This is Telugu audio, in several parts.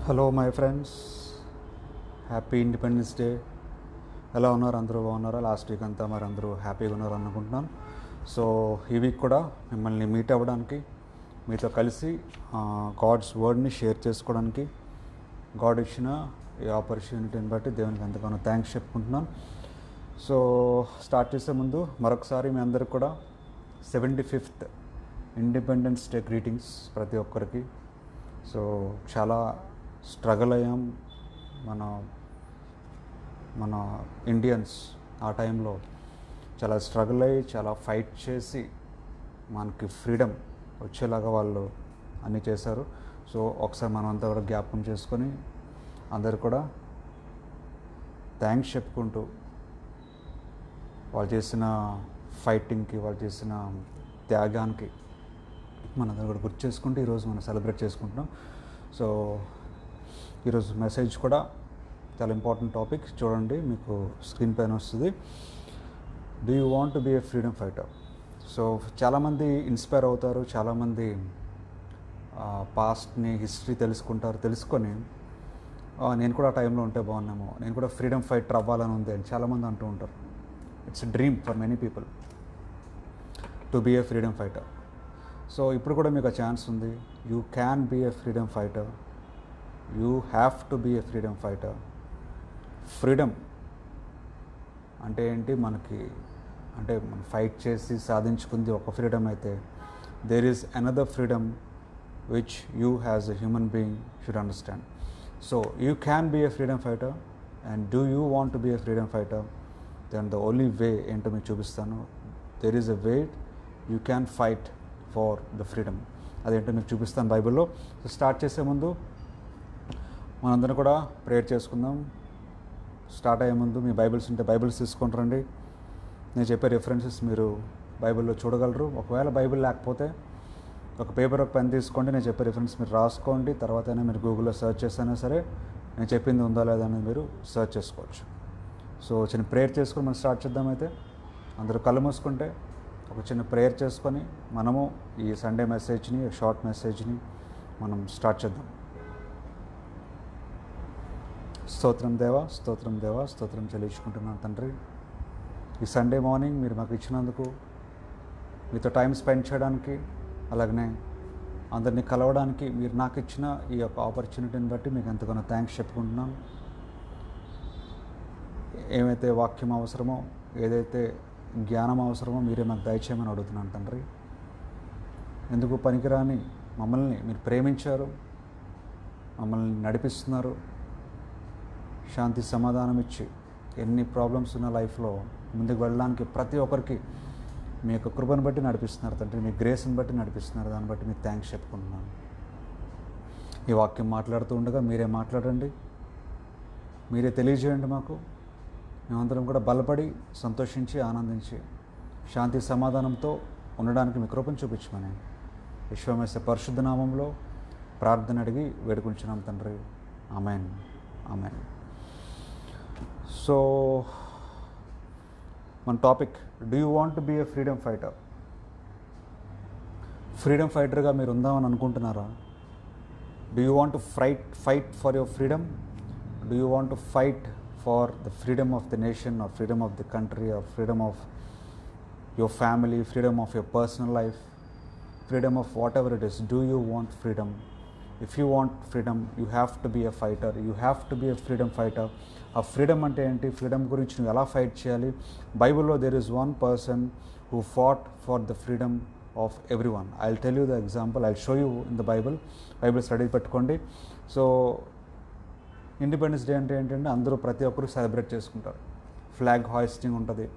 Hello my friends, happy independence day. ఎలా ఉన్నారు? అందరూ బాగున్నారా? లాస్ట్ వీక్ అంతా మరి అందరూ హ్యాపీగా ఉన్నారు అనుకుంటున్నాను. సో ఈ వీక్ కూడా మిమ్మల్ని మీట్ అవ్వడానికి, మీతో కలిసి గాడ్స్ వర్డ్ని షేర్ చేసుకోవడానికి గాడ్ ఇచ్చిన ఈ ఆపర్చునిటీని బట్టి దేవునికి ఎంతగానో థ్యాంక్స్ చెప్పుకుంటున్నాను. సో స్టార్ట్ చేసే ముందు మరొకసారి మీ అందరికి కూడా 75th ఇండిపెండెన్స్ డే గ్రీటింగ్స్ ప్రతి ఒక్కరికి. సో చాలా స్ట్రగుల్ అయ్యాం మన ఇండియన్స్. ఆ టైంలో చాలా స్ట్రగుల్ అయ్యి చాలా ఫైట్ చేసి మనకి ఫ్రీడమ్ వచ్చేలాగా వాళ్ళు అన్నీ చేశారు. సో ఒకసారి మనం అంతా కూడా జ్ఞాపకం చేసుకొని అందరు కూడా థ్యాంక్స్ చెప్పుకుంటూ వాళ్ళు చేసిన ఫైటింగ్కి, వాళ్ళు చేసిన త్యాగానికి మనందరూ కూడా గుర్తు చేసుకుంటూ ఈరోజు మనం సెలబ్రేట్ చేసుకుంటున్నాం. సో ఈరోజు మెసేజ్ కూడా చాలా ఇంపార్టెంట్ టాపిక్. చూడండి, మీకు స్క్రీన్ పైన వస్తుంది. Do you want to be a freedom fighter? So చాలామంది ఇన్స్పైర్ అవుతారు, చాలామంది పాస్ట్ని, హిస్టరీ తెలుసుకొని నేను కూడా ఆ టైంలో ఉంటే బాగున్నామో, నేను కూడా ఫ్రీడమ్ ఫైటర్ అవ్వాలని ఉంది అని చాలామంది అంటూ ఉంటారు. It's a dream for many people to be a freedom fighter. So ఇప్పుడు కూడా మీకు ఆ ఛాన్స్ ఉంది. You can be a freedom fighter. You have to be a freedom fighter. Freedom అంటే ఏంటి? మనం ఫైట్ చేసి సాధించుకుంది ఒక ఫ్రీడమ్ అయితే, there is another freedom which you has a human being should understand. So you can be a freedom fighter. And do you want to be a freedom fighter? Then the only way ఏంటో మీకు చూపిస్తాను. There is a way you can fight for the freedom. అదేంటో మీకు చూపిస్తాను బైబిల్లో. సో స్టార్ట్ చేసే ముందు మనందరం కూడా ప్రేయర్ చేసుకుందాం. స్టార్ట్ అయ్యే ముందు మీ బైబిల్స్ ఉంటే బైబిల్స్ తీసుకొని రండి. నేను చెప్పే రిఫరెన్సెస్ మీరు బైబిల్లో చూడగలరు. ఒకవేళ బైబిల్ లేకపోతే ఒక పేపర్, ఒక పెన్ తీసుకోండి. నేను చెప్పే రిఫరెన్స్ మీరు రాసుకోండి. తర్వాత అయినా మీరు గూగుల్లో సెర్చ్ చేసినా సరే నేను చెప్పింది ఉందా లేదా అనేది మీరు సెర్చ్ చేసుకోవచ్చు. సో చిన్న ప్రేయర్ చేసుకొని మనం స్టార్ట్ చేద్దామైతే. అందరూ కళ్ళు మూసుకుంటే ఒక చిన్న ప్రేయర్ చేసుకొని మనము ఈ సండే మెసేజ్ని, షార్ట్ మెసేజ్ని మనం స్టార్ట్ చేద్దాం. స్తోత్రం దేవా, స్తోత్రం దేవా, స్తోత్రం చెల్లించుకుంటున్నాను తండ్రి. ఈ సండే మార్నింగ్ మీరు మాకు ఇచ్చినందుకు, మీతో టైం స్పెండ్ చేయడానికి, అలాగనే అందరినీ కలవడానికి మీరు నాకు ఇచ్చిన ఈ యొక్క ఆపర్చునిటీని బట్టి మీకు ఎంతగానో థ్యాంక్స్ చెప్పుకుంటున్నాను. ఏమైతే వాక్యం అవసరమో, ఏదైతే జ్ఞానం అవసరమో మీరే మాకు దయచేయమని అడుగుతున్నాను తండ్రి. ఎందుకు పనికిరాని మమ్మల్ని మీరు ప్రేమించారు, మమ్మల్ని నడిపిస్తున్నారు. శాంతి సమాధానం ఇచ్చి ఎన్ని ప్రాబ్లమ్స్ ఉన్న లైఫ్లో ముందుకు వెళ్ళడానికి ప్రతి ఒక్కరికి మీ యొక్క కృపను బట్టి నడిపిస్తున్నారు తండ్రి. మీ గ్రేస్ని బట్టి నడిపిస్తున్నారు. దాన్ని బట్టి మీకు థ్యాంక్స్ చెప్పుకుంటున్నాను. ఈ వాక్యం మాట్లాడుతూ ఉండగా మీరే మాట్లాడండి, మీరే తెలియజేయండి మాకు. మేమందరం కూడా బలపడి, సంతోషించి, ఆనందించి, శాంతి సమాధానంతో ఉండడానికి మీ కృపను చూపించమని యేసుక్రీస్తు పరిశుద్ధ నామంలో ప్రార్థన అడిగి వేడుకుంటున్నాం తండ్రి. ఆమేన్, ఆమేన్. సో మన topic, do you want to be a freedom fighter? Freedom ఫైటర్గా మీరు ఉందామని అనుకుంటున్నారా? Do you want to fight for your freedom? Do you want to fight for the freedom of the nation, or freedom of the country, or freedom of your family, freedom of your personal life, freedom of whatever it is? Do you want freedom? If you want freedom, you have to be a fighter. You have to be a freedom fighter. ఆ ఫ్రీడమ్ అంటే ఏంటి? ఫ్రీడమ్ గురించి నువ్వు ఎలా ఫైట్ చేయాలి? బైబిల్లో there is one person who fought for the freedom of everyone. I'll tell you the example. I'll show you in the Bible. Bible study పెట్టుకోండి. సో ఇండిపెండెన్స్ డే అంటే ఏంటంటే అందరూ ప్రతి ఒక్కరు సెలబ్రేట్ చేసుకుంటారు. ఫ్లాగ్ హాయిస్టింగ్ ఉంటుంది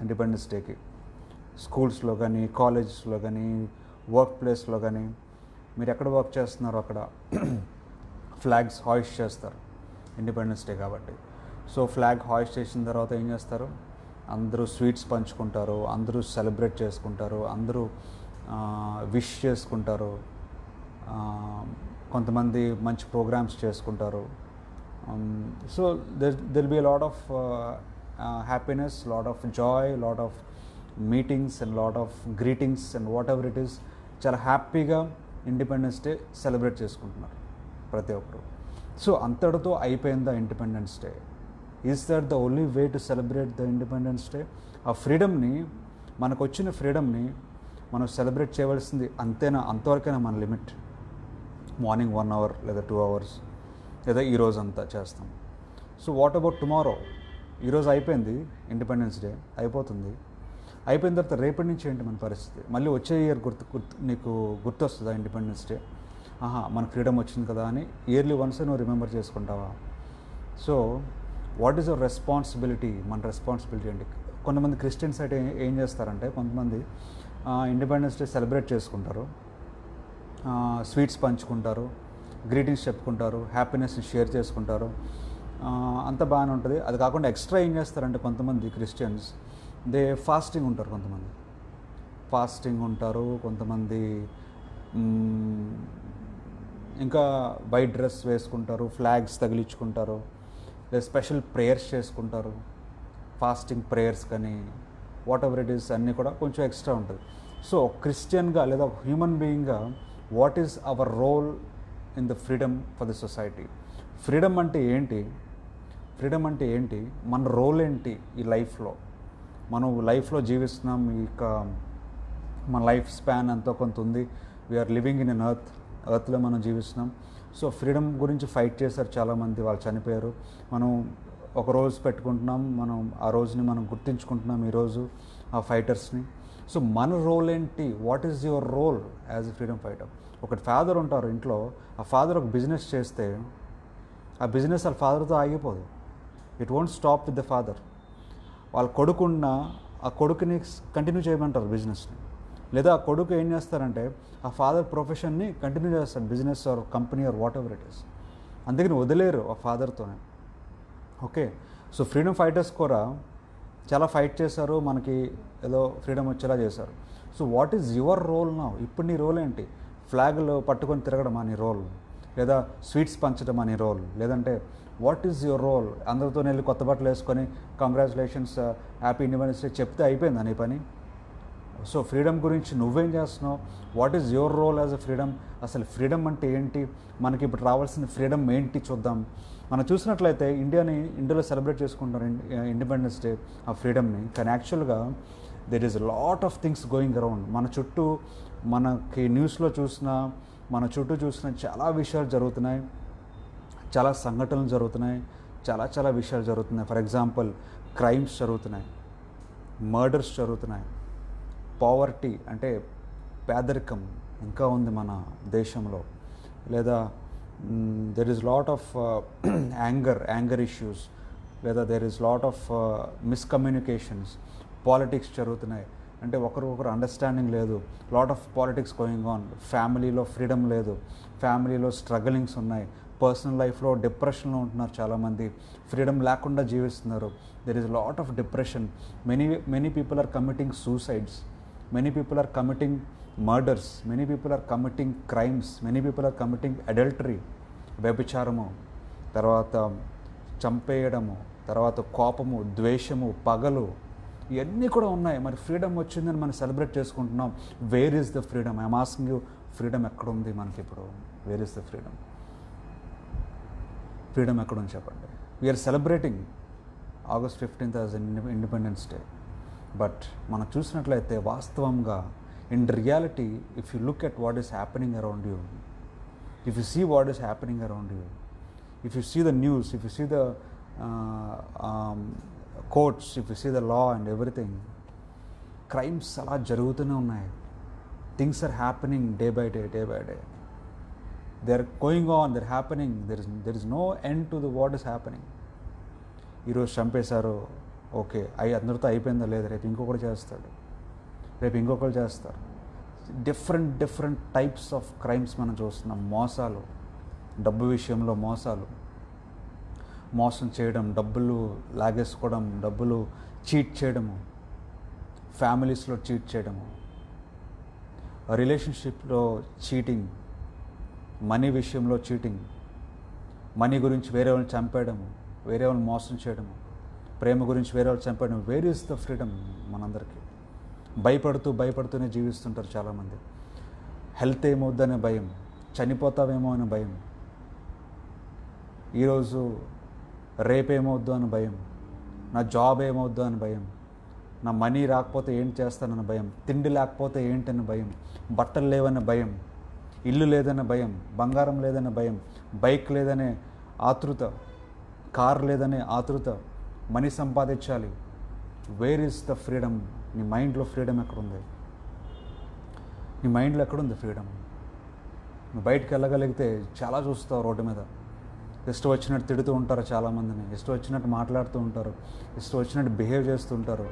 ఇండిపెండెన్స్ డేకి. స్కూల్స్లో కానీ, కాలేజెస్లో కానీ, వర్క్ ప్లేస్లో కానీ, మీరు ఎక్కడ వర్క్ చేస్తున్నారో అక్కడ ఫ్లాగ్స్ హాయిస్ట్ చేస్తారు ఇండిపెండెన్స్ డే కాబట్టి. సో ఫ్లాగ్ హాయిస్ట్ చేసిన తర్వాత ఏం చేస్తారు? అందరూ స్వీట్స్ పంచుకుంటారు, అందరూ సెలబ్రేట్ చేసుకుంటారు, అందరూ విష్ చేసుకుంటారు, కొంతమంది మంచి ప్రోగ్రామ్స్ చేసుకుంటారు. So there be lot of happiness, lot of Joy, lot of meetings and lot of greetings and what ever it is. చాలా హ్యాపీగా ఇండిపెండెన్స్ డే సెలబ్రేట్ చేసుకుంటున్నారు ప్రతి ఒక్కరు. సో అంతటితో అయిపోయిందా independence day? Is that the only way to celebrate the independence day? ఆ ఫ్రీడమ్ని, మనకు వచ్చిన ఫ్రీడమ్ని మనం సెలబ్రేట్ చేయవలసింది అంతేనా? అంతవరకైనా మన లిమిట్. మార్నింగ్ 1 hour లేదా 2 hours లేదా ఈరోజు అంతా చేస్తాం. So what about tomorrow? ఈరోజు అయిపోయింది ఇండిపెండెన్స్ డే, అయిపోతుంది. అయిపోయిన తర్వాత రేపటి నుంచి ఏంటి మన పరిస్థితి? మళ్ళీ వచ్చే ఇయర్ నీకు గుర్తొస్తుందా ఇండిపెండెన్స్ డే? మన ఫ్రీడమ్ వచ్చింది కదా అని ఇయర్లీ వన్స్ నువ్వు రిమెంబర్ చేసుకుంటావా? So what is your responsibility? మన రెస్పాన్సిబిలిటీ ఏంటి? కొంతమంది క్రిస్టియన్స్ అయితే ఏం చేస్తారంటే, కొంతమంది ఇండిపెండెన్స్ డే సెలబ్రేట్ చేసుకుంటారు, స్వీట్స్ పంచుకుంటారు, గ్రీటింగ్స్ చెప్పుకుంటారు, హ్యాపీనెస్ని షేర్ చేసుకుంటారు, అంత బాగానే ఉంటుంది. అది కాకుండా ఎక్స్ట్రా ఏం చేస్తారంటే కొంతమంది క్రిస్టియన్స్ ఫాస్టింగ్ ఉంటారు. కొంతమంది ఫాస్టింగ్ ఉంటారు, కొంతమంది ఇంకా వైట్ డ్రెస్ వేసుకుంటారు, ఫ్లాగ్స్ తగిలించుకుంటారు, లేదా స్పెషల్ ప్రేయర్స్ చేసుకుంటారు, ఫాస్టింగ్ ప్రేయర్స్ కానీ వాట్ ఎవర్ ఇట్ ఈస్ అన్నీ కూడా కొంచెం ఎక్స్ట్రా ఉంటుంది. సో క్రిస్టియన్గా లేదా హ్యూమన్ బీయింగ్గా what is our role in the freedom for the society? Freedom అంటే ఏంటి? ఫ్రీడమ్ అంటే ఏంటి? మన రోల్ ఏంటి ఈ లైఫ్లో? మనం లైఫ్లో జీవిస్తున్నాం, ఇక మన లైఫ్ స్పాన్ ఎంతో కొంత ఉంది. వీఆర్ లివింగ్ ఇన్ ఎన్ ఎర్త్లో మనం జీవిస్తున్నాం. సో ఫ్రీడమ్ గురించి ఫైట్ చేశారు చాలామంది, వాళ్ళు చనిపోయారు. మనం ఒక రోజు పెట్టుకుంటున్నాం, మనం ఆ రోజుని మనం గుర్తించుకుంటున్నాం ఈరోజు ఆ ఫైటర్స్ని. సో మన రోల్ ఏంటి? What is your role as a freedom fighter? ఒక ఫాదర్ ఉంటారు ఇంట్లో, ఆ ఫాదర్ ఒక బిజినెస్ చేస్తే ఆ బిజినెస్ వాళ్ళ ఫాదర్తో ఆగిపోదు. It won't stop with the father. వాళ్ళ కొడుకున్న ఆ కొడుకుని కంటిన్యూ చేయమంటారు బిజినెస్ని. లేదా ఆ కొడుకు ఏం చేస్తారంటే ఆ ఫాదర్ ప్రొఫెషన్ని కంటిన్యూ చేస్తాడు, business or company or whatever it is. అందుకని వదిలేరు ఆ ఫాదర్తోనే. ఓకే, సో ఫ్రీడమ్ ఫైటర్స్ కూడా చాలా ఫైట్ చేశారు, మనకి ఏదో ఫ్రీడమ్ వచ్చేలా చేశారు. So what is your role now? ఇప్పుడు నీ రోల్ ఏంటి? ఫ్లాగ్లు పట్టుకొని తిరగడం నీ రోల్, లేదా స్వీట్స్ పంచడం నీ రోల్, లేదంటే వాట్ ఈజ్ యువర్ రోల్? అందరితో వెళ్ళి కొత్త బట్టలు వేసుకొని కంగ్రాచులేషన్స్, హ్యాపీ ఇండిపెండెన్స్ డే చెప్తే అయిపోయిందా నీ పని? సో ఫ్రీడమ్ గురించి నువ్వేం చేస్తున్నావు? What is your role as a freedom? అసలు ఫ్రీడమ్ అంటే ఏంటి? మనకి ఇప్పుడు రావాల్సిన ఫ్రీడమ్ ఏంటి చూద్దాం. మనం చూసినట్లయితే ఇండియాలో సెలబ్రేట్ చేసుకుంటారు ఇండిపెండెన్స్ డే, ఆ ఫ్రీడమ్ని. కానీ యాక్చువల్గా there is lot of things going around. మన చుట్టూ మనకి న్యూస్లో చూసినా, మన చుట్టూ చూసిన చాలా విషయాలు జరుగుతున్నాయి, చాలా సంఘటనలు జరుగుతున్నాయి, చాలా విషయాలు జరుగుతున్నాయి. ఫర్ ఎగ్జాంపుల్ క్రైమ్స్ జరుగుతున్నాయి, మర్డర్స్ జరుగుతున్నాయి, పావర్టీ అంటే పేదరికం ఇంకా ఉంది మన దేశంలో, లేదా there is lot of anger issues, లేదా there is lot of miscommunications, politics జరుగుతున్నాయి. అంటే ఒకరికొకరు అండర్స్టాండింగ్ లేదు, lot of politics going on. ఫ్యామిలీలో ఫ్రీడమ్ లేదు, ఫ్యామిలీలో స్ట్రగలింగ్స్ ఉన్నాయి, పర్సనల్ లైఫ్లో డిప్రెషన్లో ఉంటున్నారు చాలామంది, ఫ్రీడమ్ లేకుండా జీవిస్తున్నారు. There is lot of depression. Many people are committing suicides, many people are committing murders, many people are committing crimes, many people are committing adultery, వ్యభిచారము, తర్వాత చంపేయడము, తర్వాత కోపము, ద్వేషము, పగలు, ఇవన్నీ కూడా ఉన్నాయి. మరి ఫ్రీడమ్ వచ్చిందని మనం సెలబ్రేట్ చేసుకుంటున్నాం. Where is the freedom? I'm asking you, freedom ఎక్కడుంది మనకి ఇప్పుడు? Where is the freedom? Freedom ఎక్కడుంది చెప్పండి? We're celebrating August 15th as independence day. But మనం చూసినట్లయితే వాస్తవంగా in reality, if you look at what is happening around you, if you see what is happening around you, if you see the news, if you see the courts, if you see the law and everything, crimes అలా జరుగుతూనే ఉన్నాయి. Things are happening day by day. They are going on, they are happening. There is no end to the what is happening. ఈరోజు చంపేశారు, ఓకే, అందరితో అయిపోయిందా? లేదు, రేపు ఇంకొకటి చేస్తాడు, రేపు ఇంకొకరు చేస్తారు. డిఫరెంట్ టైప్స్ ఆఫ్ క్రైమ్స్ మనం చూస్తున్నాం. మోసాలు, డబ్బు విషయంలో మోసం చేయడం, డబ్బులు లాగేసుకోవడం, డబ్బులు చీట్ చేయడము, ఫ్యామిలీస్లో చీట్ చేయడము, రిలేషన్షిప్లో చీటింగ్, మనీ విషయంలో చీటింగ్, మనీ గురించి వేరే వాళ్ళని చంపేయడము, వేరే వాళ్ళని మోసం చేయడము, ప్రేమ గురించి వేరే వాళ్ళు చంపేయడం. Where is the freedom? మనందరికీ భయపడుతూనే జీవిస్తుంటారు చాలామంది. హెల్త్ ఏమవుద్దనే భయం, చనిపోతావేమో అనే భయం, ఈరోజు రేపేమవుద్దు అని భయం, నా జాబ్ ఏమవుద్దు అని భయం, నా మనీ రాకపోతే ఏంటి చేస్తానన్న భయం, తిండి లేకపోతే ఏంటన్న భయం, బట్టలు లేవన్న భయం, ఇల్లు లేదన్న భయం, బంగారం లేదన్న భయం, బైక్ లేదనే ఆతృత, కార్ లేదనే ఆతృత, మనీ సంపాదించాలి. Wear is the freedom? నీ మైండ్లో ఫ్రీడమ్ ఎక్కడుంది? నీ మైండ్లో ఎక్కడుంది ఫ్రీడమ్? నువ్వు బయటకు వెళ్ళగలిగితే చాలా చూస్తావు రోడ్డు మీద. ఇష్టం వచ్చినట్టు తిడుతూ ఉంటారు చాలామందిని, ఇష్టం వచ్చినట్టు మాట్లాడుతూ ఉంటారు, ఇష్టం వచ్చినట్టు బిహేవ్ చేస్తూ ఉంటారు.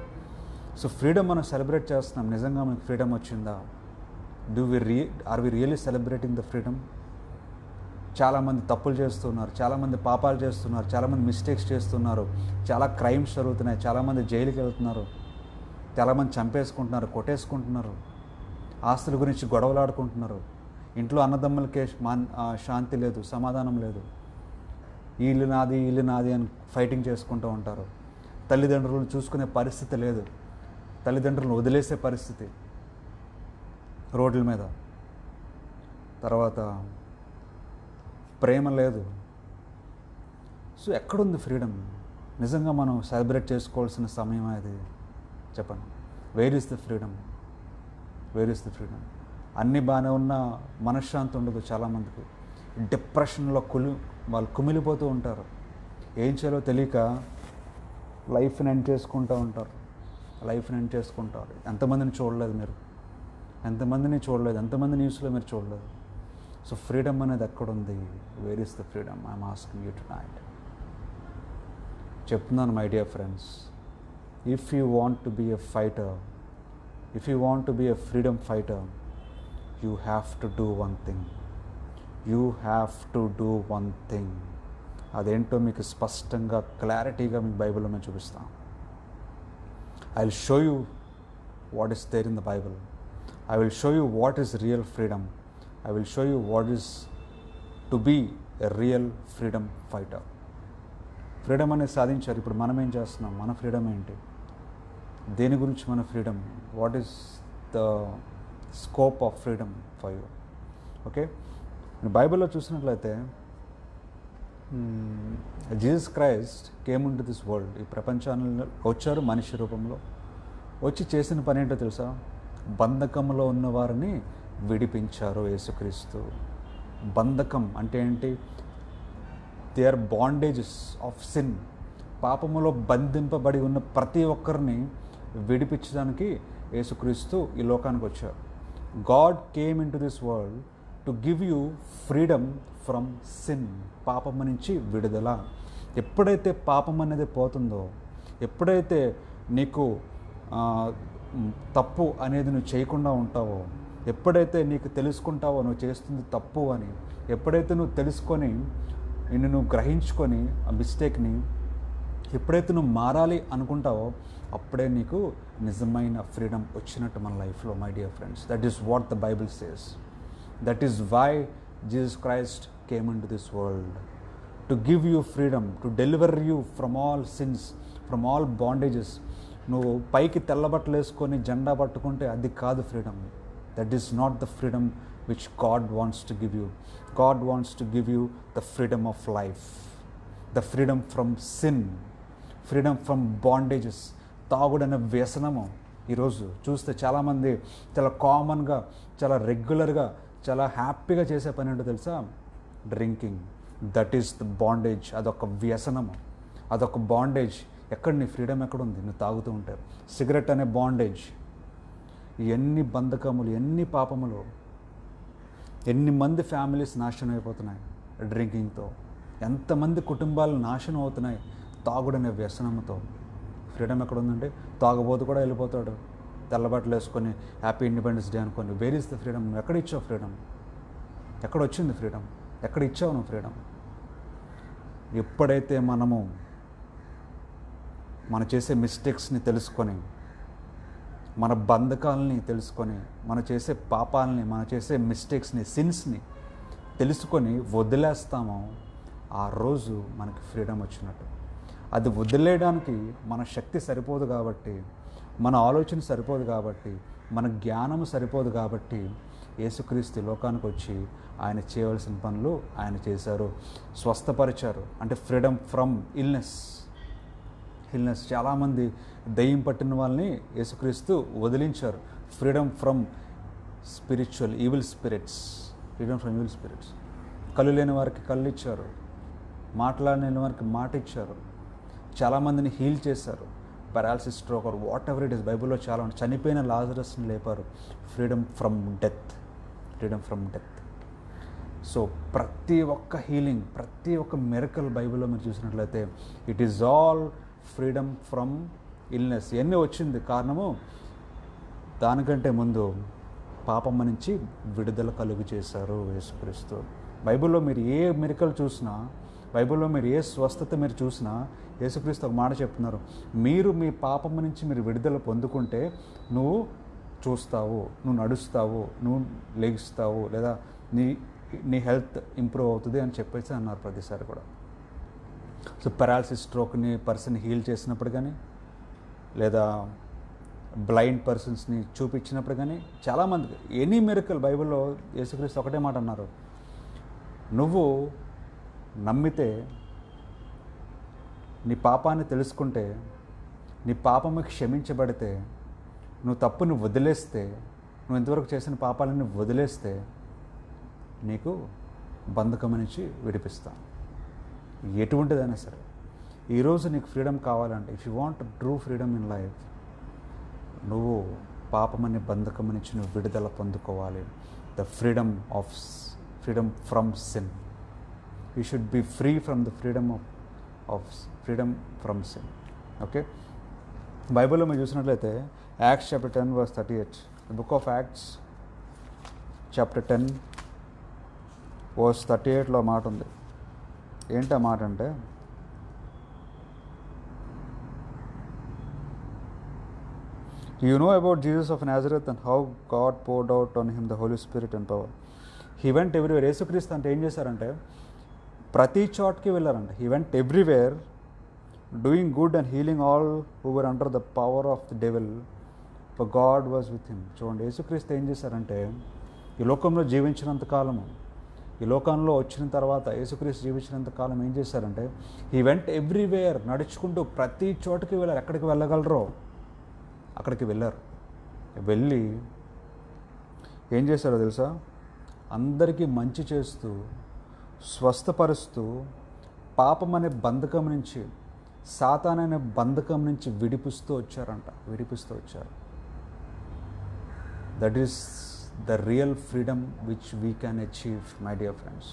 సో ఫ్రీడమ్ మనం సెలబ్రేట్ చేస్తున్నాం. నిజంగా మనకు ఫ్రీడమ్ వచ్చిందా? Are we really celebrating the freedom? చాలామంది తప్పులు చేస్తున్నారు, చాలామంది పాపాలు చేస్తున్నారు, చాలామంది మిస్టేక్స్ చేస్తున్నారు, చాలా క్రైమ్స్ జరుగుతున్నాయి, చాలామంది జైలుకి వెళ్తున్నారు, చాలామంది చంపేసుకుంటున్నారు, కొట్టేసుకుంటున్నారు, ఆస్తుల గురించి గొడవలాడుకుంటున్నారు, ఇంట్లో అన్నదమ్ములకే శాంతి లేదు, సమాధానం లేదు, ఈ ఇల్లు నాది అని ఫైటింగ్ చేసుకుంటూ ఉంటారు. తల్లిదండ్రులను చూసుకునే పరిస్థితి లేదు, తల్లిదండ్రులను వదిలేసే పరిస్థితి రోడ్ల మీద. తర్వాత ప్రేమ లేదు. సో ఎక్కడుంది ఫ్రీడమ్? నిజంగా మనం సెలబ్రేట్ చేసుకోవాల్సిన సమయం అది. చెప్పండి, wear is the freedom? Wear is the freedom? అన్నీ బాగానే ఉన్న మనశ్శాంతి ఉండదు చాలామందికి. డిప్రెషన్లో వాళ్ళు కుమిలిపోతూ ఉంటారు. ఏం చేయాలో తెలియక లైఫ్ని ఎండ్ చేసుకుంటూ ఉంటారు. ఎంతమందిని చూడలేదు మీరు? ఎంతమంది న్యూస్లో మీరు చూడలేదు? సో ఫ్రీడమ్ అనేది ఎక్కడుంది? Where is the freedom? I'm asking you tonight. చెప్తున్నాను my dear friends, if you want to be a fighter, if you want to be a freedom fighter, you have to do one thing. అదేంటో మీకు స్పష్టంగా, క్లారిటీగా మీకు బైబిల్లో మేము చూపిస్తాం. I will show you what is there in the Bible. I will show you what is real freedom. I will show you what is to be a real freedom fighter. Freedom అనేది సాధించారు. ఇప్పుడు మనం ఏం చేస్తున్నాం? మన ఫ్రీడమ్ ఏంటి? దేని గురించి మన freedom? What is the scope of freedom for you? Okay, బైబిల్లో చూసినట్లయితే Jesus Christ came in to this world. ఈ ప్రపంచాన్ని వచ్చారు మనిషి రూపంలో. వచ్చి చేసిన పని ఏంటో తెలుసా? బంధకంలో ఉన్న వారిని విడిపించారు యేసుక్రీస్తు. బంధకం అంటే ఏంటి? They are bondages of sin. పాపములో బంధింపబడి ఉన్న ప్రతి ఒక్కరిని విడిపించడానికి యేసుక్రీస్తు ఈ లోకానికి వచ్చారు. God came in to this world to give you freedom from sin. పాపము నుంచి విడుదల. ఎప్పుడైతే పాపం అనేది పోతుందో, ఎప్పుడైతే నీకు తప్పు అనేది నువ్వు చేయకుండా ఉంటావో, ఎప్పుడైతే నీకు తెలుసుకుంటావో నువ్వు చేస్తుంది తప్పు అని, ఎప్పుడైతే నువ్వు తెలుసుకొని నువ్వు గ్రహించుకొని ఆ మిస్టేక్ని ఎప్పుడైతే నువ్వు మారాలి అనుకుంటావో, అప్పుడే నీకు నిజమైన ఫ్రీడమ్ వచ్చినట్టు మన లైఫ్లో. My dear friends, that is what the Bible says. That is why Jesus Christ came in to this world to give you freedom, to deliver you from all sins, from all bondages. నువ్వు పైకి తెల్లబట్టలు వేసుకొని జెండా పట్టుకుంటే అది కాదు freedom. That is not the freedom which God wants to give you. God wants to give you the freedom of life, the freedom from sin, freedom from bondages. తాగుడనే వ్యసనము ఈరోజు చూస్తే చాలామంది చాలా కామన్గా, చాలా రెగ్యులర్గా, చాలా హ్యాపీగా చేసే పని ఏంటో తెలుసా? Drinking. That is the bondage. అదొక వ్యసనము, అదొక బాండేజ్. ఎక్కడ నీ ఫ్రీడమ్ ఎక్కడుంది? నువ్వు తాగుతూ ఉంటావు. సిగరెట్ అనే బాండేజ్. ఎన్ని బంధకములు, ఎన్ని పాపములు, ఎన్ని మంది ఫ్యామిలీస్ నాశనం అయిపోతున్నాయి డ్రింకింగ్తో. ఎంతమంది కుటుంబాలు నాశనం అవుతున్నాయి తాగుడనే వ్యసనంతో. ఫ్రీడమ్ ఎక్కడ ఉందంటే తాగబోతు కూడా వెళ్ళిపోతాడు తెల్లబట్టలు వేసుకొని హ్యాపీ ఇండిపెండెన్స్ డే అనుకొని. Wear is the freedom? నువ్వు ఎక్కడ ఇచ్చావు ఫ్రీడమ్? ఎక్కడ వచ్చింది ఫ్రీడమ్? ఎక్కడ ఇచ్చావు నువ్వు ఫ్రీడమ్? ఎప్పుడైతే మనం చేసే మిస్టేక్స్ని తెలుసుకొని, మన బంధకాలని తెలుసుకొని, మనం చేసే పాపాలని, మనం చేసే మిస్టేక్స్ని, సిన్స్ని తెలుసుకొని వదిలేస్తామో, ఆ రోజు మనకి ఫ్రీడమ్ వచ్చినట్టు. అది వదిలేయడానికి మన శక్తి సరిపోదు కాబట్టి, మన ఆలోచన సరిపోదు కాబట్టి, మన జ్ఞానం సరిపోదు కాబట్టి యేసుక్రీస్తు లోకానికి వచ్చి ఆయన చేయవలసిన పనులు ఆయన చేశారు. స్వస్థపరిచారు, అంటే ఫ్రీడమ్ ఫ్రమ్ ఇల్నెస్. చాలామంది దయ్యం పట్టిన వాళ్ళని యేసుక్రీస్తు వదిలించారు. Freedom from spiritual evil spirits. కళ్ళు లేని వారికి కళ్ళు ఇచ్చారు, మాట్లాడలేని వారికి మాట ఇచ్చారు, చాలామందిని హీల్ చేశారు. Paralysis, stroke or whatever it is, బైబిల్లో చాలా ఉంది. చనిపోయిన లాజరస్ని లేపారు. Freedom from death. సో ప్రతి ఒక్క హీలింగ్, ప్రతి ఒక్క మిరకల్ బైబిల్లో మీరు చూసినట్లయితే it is all freedom from illness. ఇవన్నీ వచ్చింది కారణము దానికంటే ముందు పాపం నుంచి విడుదల కలుగు చేశారు యేసుక్రీస్తు. బైబిల్లో మీరు ఏ మిరకల్ చూసినా, బైబిల్లో మీరు ఏ స్వస్థత మీరు చూసినా యేసుక్రీస్తు ఒక మాట చెప్తున్నారు, మీరు మీ పాపం నుంచి మీరు విడుదల పొందుకుంటే నువ్వు చూస్తావు, నువ్వు నడుస్తావు, నువ్వు లెగుస్తావు, లేదా నీ హెల్త్ ఇంప్రూవ్ అవుతుంది అని చెప్పేసి అన్నారు ప్రతిసారి కూడా. సో పారాలసిస్, స్ట్రోక్ని పర్సన్ హీల్ చేసినప్పుడు కానీ, లేదా బ్లైండ్ పర్సన్స్ని చూపించినప్పుడు కానీ, చాలామందికి ఎనీ మిరకల్ బైబిల్లో యేసుక్రీస్తు ఒకటే మాట అన్నారు, నువ్వు నమ్మితే, నీ పాపాన్ని తెలుసుకుంటే, నీ పాపము క్షమించబడితే, నువ్వు తప్పుని వదిలేస్తే, నువ్వు ఇంతవరకు చేసిన పాపాలని వదిలేస్తే నీకు బంధకం నుంచి విడిపిస్తాను. ఎటువంటిదైనా సరే. ఈరోజు నీకు ఫ్రీడమ్ కావాలంటే, if you want true freedom in life, నువ్వు పాపమనే బంధకం నుంచి నువ్వు విడుదల పొందుకోవాలి. The freedom from sin. You should be free from the freedom from sin. Okay, బైబిల్లో మీరు చూసినట్లయితే acts chapter 10 verse 38, the book of acts chapter 10 verse 38లో మాట ఉంది. ఏంటి ఆ మాట అంటే, You know about Jesus of Nazareth and how God poured out on him the Holy Spirit and power. He went everywhere. యేసుక్రీస్తు అంటే ఏం చేశారంటే ప్రతి చోటకి వెళ్ళారంట. He went everywhere doing good and healing all who were under the power of the devil, for God was with him. చూడండి, యేసుక్రీస్తు ఏం చేశారంటే ఈ లోకంలో జీవించినంత కాలము, ఈ లోకంలో వచ్చిన తర్వాత యేసుక్రీస్తు జీవించినంత కాలం ఏం చేశారంటే He went everywhere. నడుచుకుంటూ ప్రతి చోటకి వెళ్ళారు. ఎక్కడికి వెళ్ళగలరో అక్కడికి వెళ్ళారు. వెళ్ళి ఏం చేశారో తెలుసా, అందరికీ మంచి చేస్తూ, స్వస్థపరుస్తూ, పాపం అనే బంధకం నుంచి, సాతాన్ అనే బంధకం నుంచి విడిపిస్తూ వచ్చారు. That is the real freedom which we can achieve, my dear friends.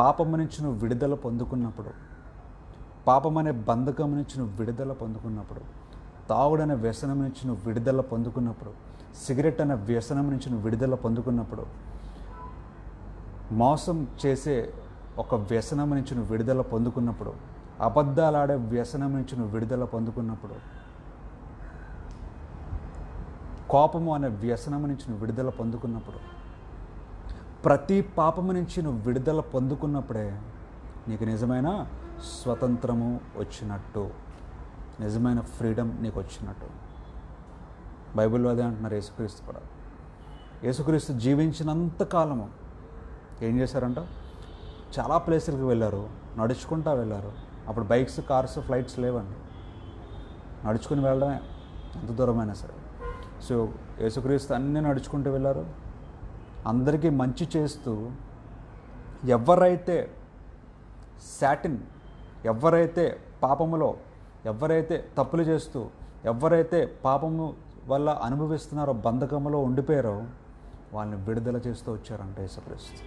పాపం నుంచి నువ్వు విడుదల పొందుకున్నప్పుడు, పాపం అనే బంధకం నుంచి నువ్వు విడుదల పొందుకున్నప్పుడు, తాగుడనే వ్యసనం నుంచి నువ్వు విడుదల పొందుకున్నప్పుడు, సిగరెట్ అనే వ్యసనం నుంచి నువ్వు విడుదల పొందుకున్నప్పుడు, మోసం చేసే ఒక వ్యసనం నుంచి నువ్వు విడుదల పొందుకున్నప్పుడు, అబద్ధాలాడే వ్యసనం నుంచి నువ్వు విడుదల పొందుకున్నప్పుడు, కోపము అనే వ్యసనం నుంచి నువ్వు విడుదల పొందుకున్నప్పుడు, ప్రతి పాపము నుంచి నువ్వు విడుదల పొందుకున్నప్పుడే నీకు నిజమైన స్వతంత్రము వచ్చినట్టు, నిజమైన ఫ్రీడమ్ నీకు వచ్చినట్టు. బైబిల్లో అదే అంటున్నారు యేసుక్రీస్తు కూడా. యేసుక్రీస్తు జీవించినంత కాలము ఏం చేశారంట, చాలా ప్లేసులకు వెళ్ళారు, నడుచుకుంటూ వెళ్ళారు. అప్పుడు బైక్స్, కార్స్, ఫ్లైట్స్ లేవండి, నడుచుకుని వెళ్ళడమే ఎంత దూరమైనా సరే. సో యేసుక్రీస్తు అన్నీ నడుచుకుంటూ వెళ్ళారు, అందరికీ మంచి చేస్తూ. ఎవరైతే పాపములో, ఎవరైతే తప్పులు చేస్తూ, ఎవరైతే పాపము వల్ల అనుభవిస్తున్నారో, బంధకములో ఉండిపోయారో, వాళ్ళని విడుదల చేస్తూ వచ్చారంట యేసుక్రీస్తు.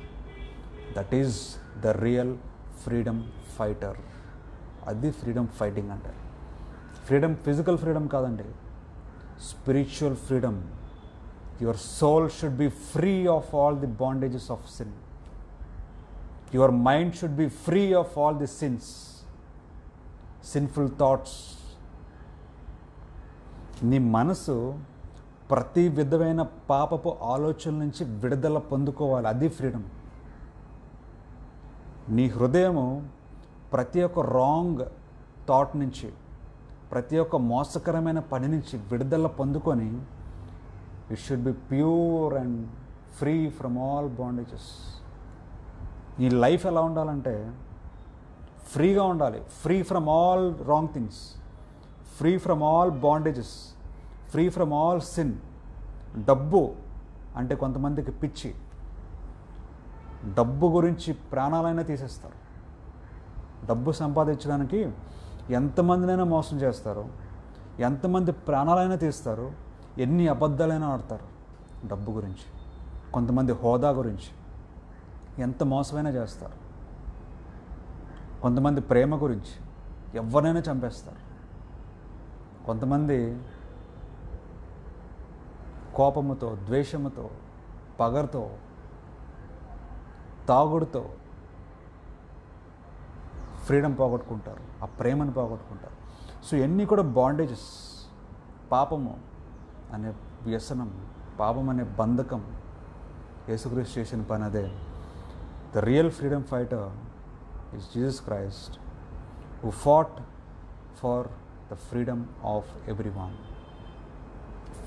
That is the real freedom fighter. అది ఫ్రీడమ్ ఫైటింగ్ అంటే. ఫ్రీడమ్ ఫిజికల్ ఫ్రీడమ్ కాదండి, spiritual freedom. Your soul should be free of all the bondages of sin. Your mind should be free of all the sins, sinful thoughts. నీ మనసు ప్రతి విధమైన పాపపు ఆలోచనల నుంచి విడుదల పొందుకోవాలి. అది ఫ్రీడమ్. నీ హృదయము ప్రతి ఒక్క రాంగ్ థాట్ నుంచి, ప్రతి ఒక్క మోసకరమైన పని నుంచి విడుదల పొందుకొని it should be pure and free from all bondages. నీ లైఫ్ ఎలా ఉండాలంటే ఫ్రీగా ఉండాలి, free from all wrong things, free from all bondages, free from all sin. డబ్బు అంటే కొంతమందికి పిచ్చి, డబ్బు గురించి ప్రాణాలైనా తీసేస్తారు. డబ్బు సంపాదించడానికి ఎంతమందినైనా మోసం చేస్తారు, ఎంతమంది ప్రాణాలైనా తీస్తారు, ఎన్ని అబద్ధాలైనా ఆడతారు డబ్బు గురించి. కొంతమంది హోదా గురించి ఎంత మోసమైనా చేస్తారు. కొంతమంది ప్రేమ గురించి ఎవరినైనా చంపేస్తారు. కొంతమంది కోపముతో, ద్వేషముతో, పగరుతో, తాగుడుతో ఫ్రీడమ్ పోగొట్టుకుంటారు, ఆ ప్రేమను పోగొట్టుకుంటారు. సో ఇవన్నీ కూడా బాండేజెస్. పాపము అనే వ్యసనం, పాపం అనే బంధకం. యేసుక్రీస్తు చేసిన పని అదే. The real freedom fighter is Jesus Christ, who fought for the freedom of everyone.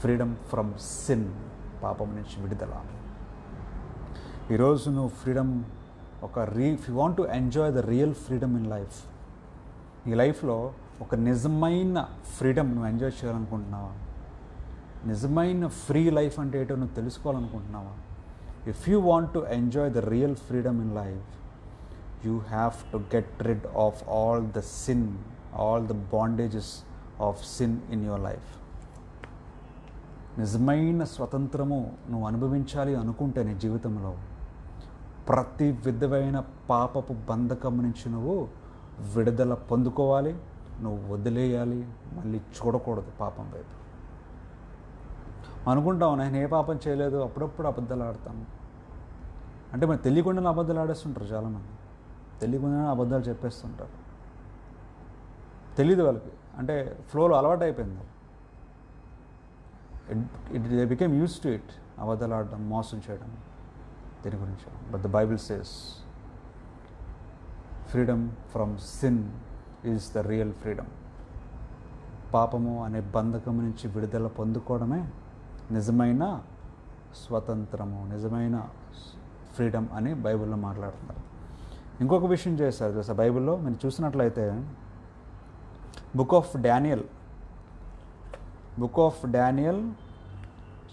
Freedom from sin, పాపం నుంచి విడుదల. ఈరోజు నువ్వు freedom if you want to enjoy the real freedom in life, ఈ లైఫ్లో ఒక నిజమైన ఫ్రీడమ్ నువ్వు ఎంజాయ్ చేయాలనుకుంటున్నావా? నిజమైన ఫ్రీ లైఫ్ అంటే ఏంటో నువ్వు తెలుసుకోవాలనుకుంటున్నావా? If you want to enjoy the real freedom in life, you have to get rid of all the sin, all the bondages of sin in your life. నిజమైన స్వతంత్రము నువ్వు అనుభవించాలి అనుకుంటే నీ జీవితంలో ప్రతి విధమైన పాపపు బంధకం నుంచి నువ్వు విడుదల పొందుకోవాలి. నువ్వు వదిలేయాలి, మళ్ళీ చూడకూడదు పాపం వైపు. అనుకుంటావు నేను ఏ పాపం చేయలేదు, అప్పుడప్పుడు అబద్ధాలు ఆడతాను అంటే మరి తెలియకుండా అబద్ధాలు ఆడేస్తుంటారు చాలామంది. తెలియకుండా అబద్ధాలు చెప్పేస్తుంటారు. తెలీదు వాళ్ళకి, అంటే ఫ్లోలో అలవాటు అయిపోయింది. They became use to it. అబద్ధాలు ఆడడం, మోసం చేయడం, దీని గురించి. But the Bible says freedom from sin is the real freedom. పాపము అనే బంధకం నుంచి విడుదల పొందుకోవడమే నిజమైన స్వతంత్రము, నిజమైన ఫ్రీడమ్ అని బైబిల్లో మాట్లాడుతున్నారు. ఇంకొక విషయం చేశారు తెలుసా బైబిల్లో మీరు చూసినట్లయితే, book of Daniel